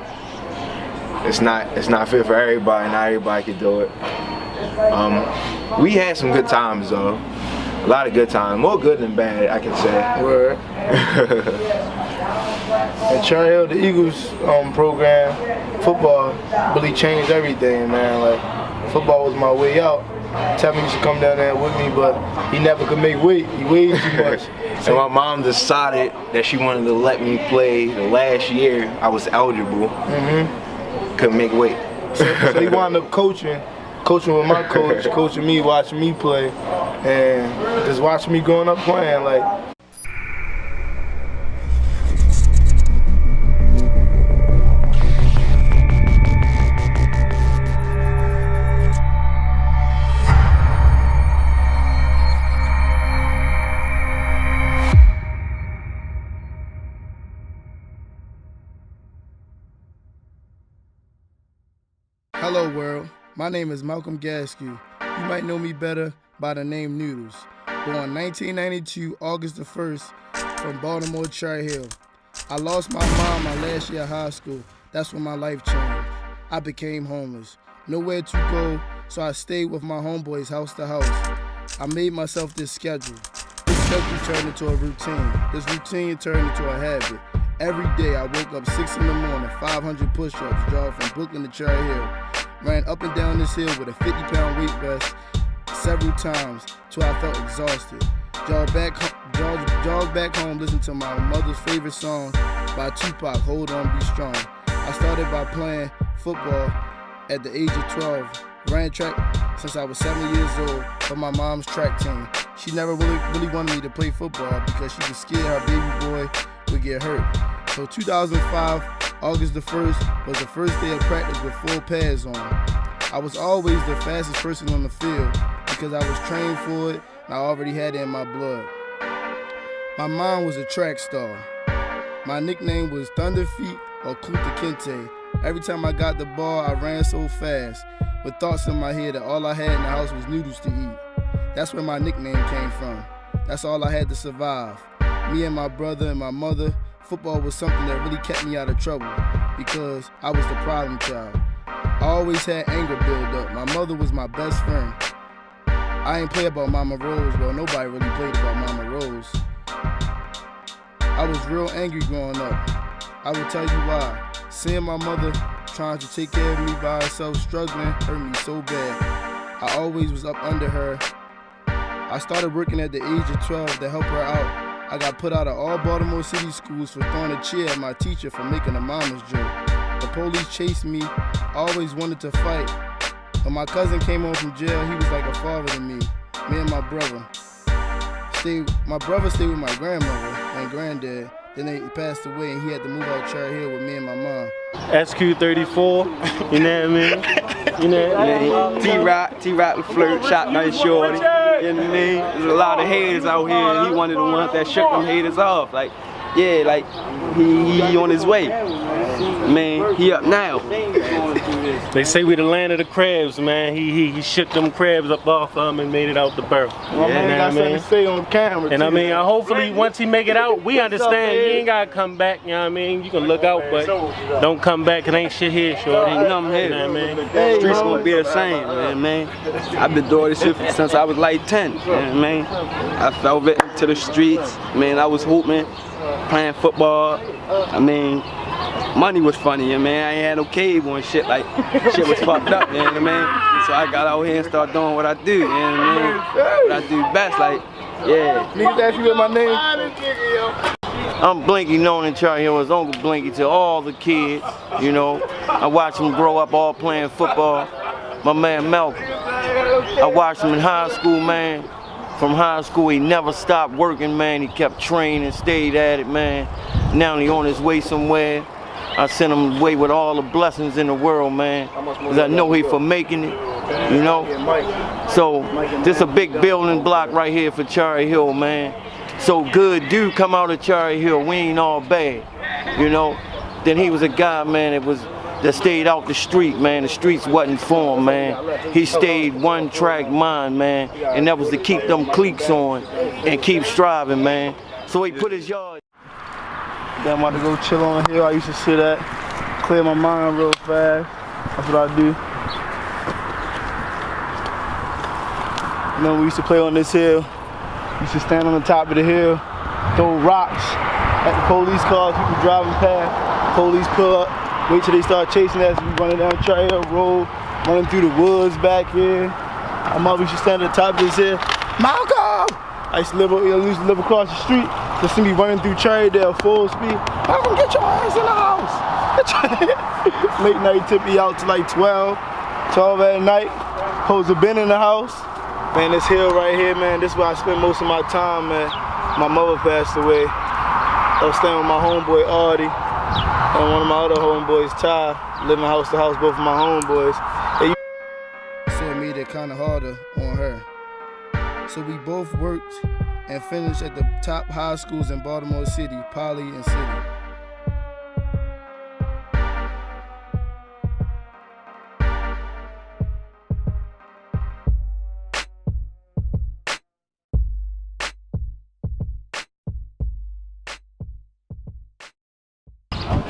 It's not fit for everybody. Not everybody can do it. We had some good times though. A lot of good times. More good than bad, I can say. Word. At Cherry Hill, the Eagles program, football really changed everything, man. Like, football was my way out. Tevin used to come down there with me, but he never could make weight. He weighed too much. So my mom decided that she wanted to let me play the last year I was eligible. Couldn't make weight. So he wound up coaching with my coach, coaching me, watching me play, and just watching me growing up playing. Like, Hello world, my name is Malcolm Gasque. You might know me better by the name Noodles. Born 1992, August the 1st, from Baltimore, Cherry Hill. I lost my mom my last year of high school. That's when my life changed. I became homeless. Nowhere to go, so I stayed with my homeboys house to house. I made myself this schedule. This schedule turned into a routine. This routine turned into a habit. Every day I woke up 6 in the morning, 500 push-ups, drove from Brooklyn to Cherry Hill. Ran up and down this hill with a 50-pound weight vest several times till I felt exhausted. Jogged back home, listened to my mother's favorite song by Tupac, Hold On, Be Strong. I started by playing football at the age of 12. Ran track since I was 7 years old for my mom's track team. She never really wanted me to play football because she was scared her baby boy would get hurt. So 2005, August the 1st was the first day of practice with full pads on. I was always the fastest person on the field because I was trained for it and I already had it in my blood. My mom was a track star. My nickname was Thunder Feet or Kuta Kinte. Every time I got the ball, I ran so fast, with thoughts in my head that all I had in the house was noodles to eat. That's where my nickname came from. That's all I had to survive. Me and my brother and my mother, football was something that really kept me out of trouble because I was the problem child. I always had anger build up. My mother was my best friend. I ain't play about Mama Rose, well, nobody really played about Mama Rose. I was real angry growing up. I will tell you why. Seeing my mother trying to take care of me by herself, struggling, hurt me so bad. I always was up under her. I started working at the age of 12 to help her out. I got put out of all Baltimore City schools for throwing a chair at my teacher for making a mama's joke. The police chased me. I always wanted to fight. When my cousin came home from jail, he was like a father to me. Me and my brother. My brother stayed with my grandmother and granddad. Then they passed away and he had to move out Cherry Hill with me and my mom. SQ34, you know what I mean? You know what I mean? T-Rock the flirt, shot nice shorty. You know what I mean? There's a lot of haters out here and he one of the ones that shook them haters off. Like, yeah, like he on his way. Man, he up now. They say we the land of the crabs, man. He shook them crabs up off of him and made it out the berth. My man got something to say on camera. And I mean, hopefully once he make it out, we understand he ain't gotta come back, you know what I mean? You can look out, but don't come back, cause ain't shit here, shorty. Ain't nothing here. You know what I mean? Streets gonna be the same, man. I've been doing this shit since I was like 10, man. I fell victim to the streets, man. I was hooping, playing football. I mean, money was funny, man. I ain't had no cable and shit, like, shit was fucked up, you know what I mean? So I got out here and started doing what I do, you know what I mean? What I do best, like, yeah. Niggas ask you what my name? I'm Blinky, known in Cherry Hill as Uncle Blinky to all the kids, you know. I watched them grow up all playing football. My man Malcolm, I watched him in high school, man. From high school, he never stopped working, man. He kept training, stayed at it, man. Now he on his way somewhere. I sent him away with all the blessings in the world, man. Cause I know he for making it, you know. So this a big building block right here for Cherry Hill, man. So good dude come out of Cherry Hill. We ain't all bad, you know. Then he was a guy, man, that stayed out the street, man. The streets wasn't for him, man. He stayed one track mind, man. And that was to keep them cliques on and keep striving, man. So he put his yard. I'm about to go chill on the hill. I used to sit at, clear my mind real fast. That's what I do. You know, we used to play on this hill. We used to stand on the top of the hill, throw rocks at the police cars, people driving past. Police pull up, wait till they start chasing us. We running down Cherry Hill Road, running through the woods back here. My mother used to stand at the top of this hill. Malcolm! I used to live across the street. To see me running through Cherrydale full speed. Malcolm, get your ass in the house. Late night took me out to like 12 at night. Supposed to been in the house. Man, this hill right here, man, this is where I spend most of my time, man. My mother passed away. I was staying with my homeboy Artie and one of my other homeboys, Ty, living house to house, both of my homeboys. So it made it kind of harder on her. So we both worked and finished at the top high schools in Baltimore City, Poly and City.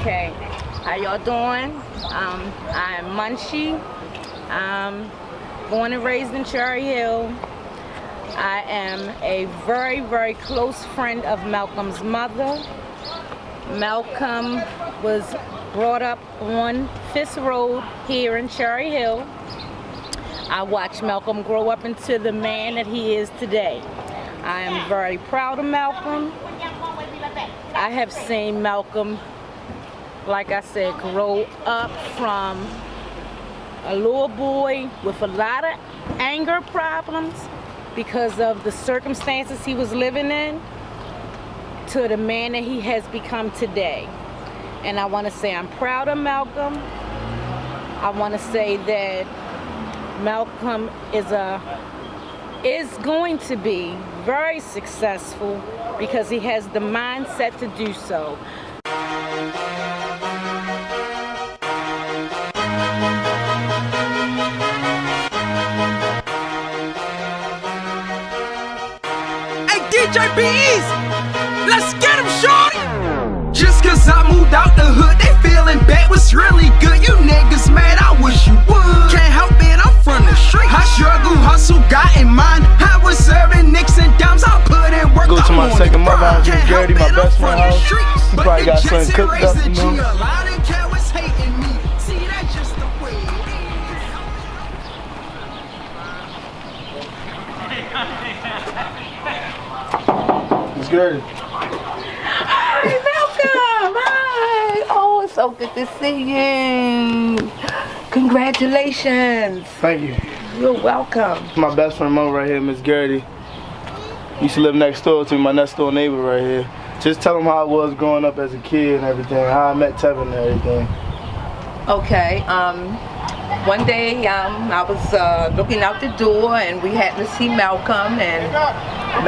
Okay, how y'all doing? I am Munchie. Born and raised in Cherry Hill. I am a very, very close friend of Malcolm's mother. Malcolm was brought up on Fisk Road here in Cherry Hill. I watched Malcolm grow up into the man that he is today. I am very proud of Malcolm. I have seen Malcolm, like I said, grow up from a little boy with a lot of anger problems because of the circumstances he was living in, to the man that he has become today. And I want to say I'm proud of Malcolm. I want to say that Malcolm is a is going to be very successful because he has the mindset to do so. Hey DJ Filmz, let's get him, shorty. Just cause I moved out the hood, they feeling bad was really good. You niggas mad, I wish you would. Can't help it, I'm from the street. I struggle, hustle, got in mind. I was serving nicks and dimes, I put in work. Go to my second mother house, Miss Gertie, my best friend house. She probably got something cooked up, you know. Miss Gertie. Hi, Malcolm. Hi. Oh, it's so good to see you. Congratulations. Thank you. You're welcome. My best friend mom right here, Miss Gertie. Used to live next door to me, my next door neighbor right here. Just tell him how I was growing up as a kid and everything, how I met Tevin and everything. Okay. One day I was looking out the door and we happened to see Malcolm, and Malcolm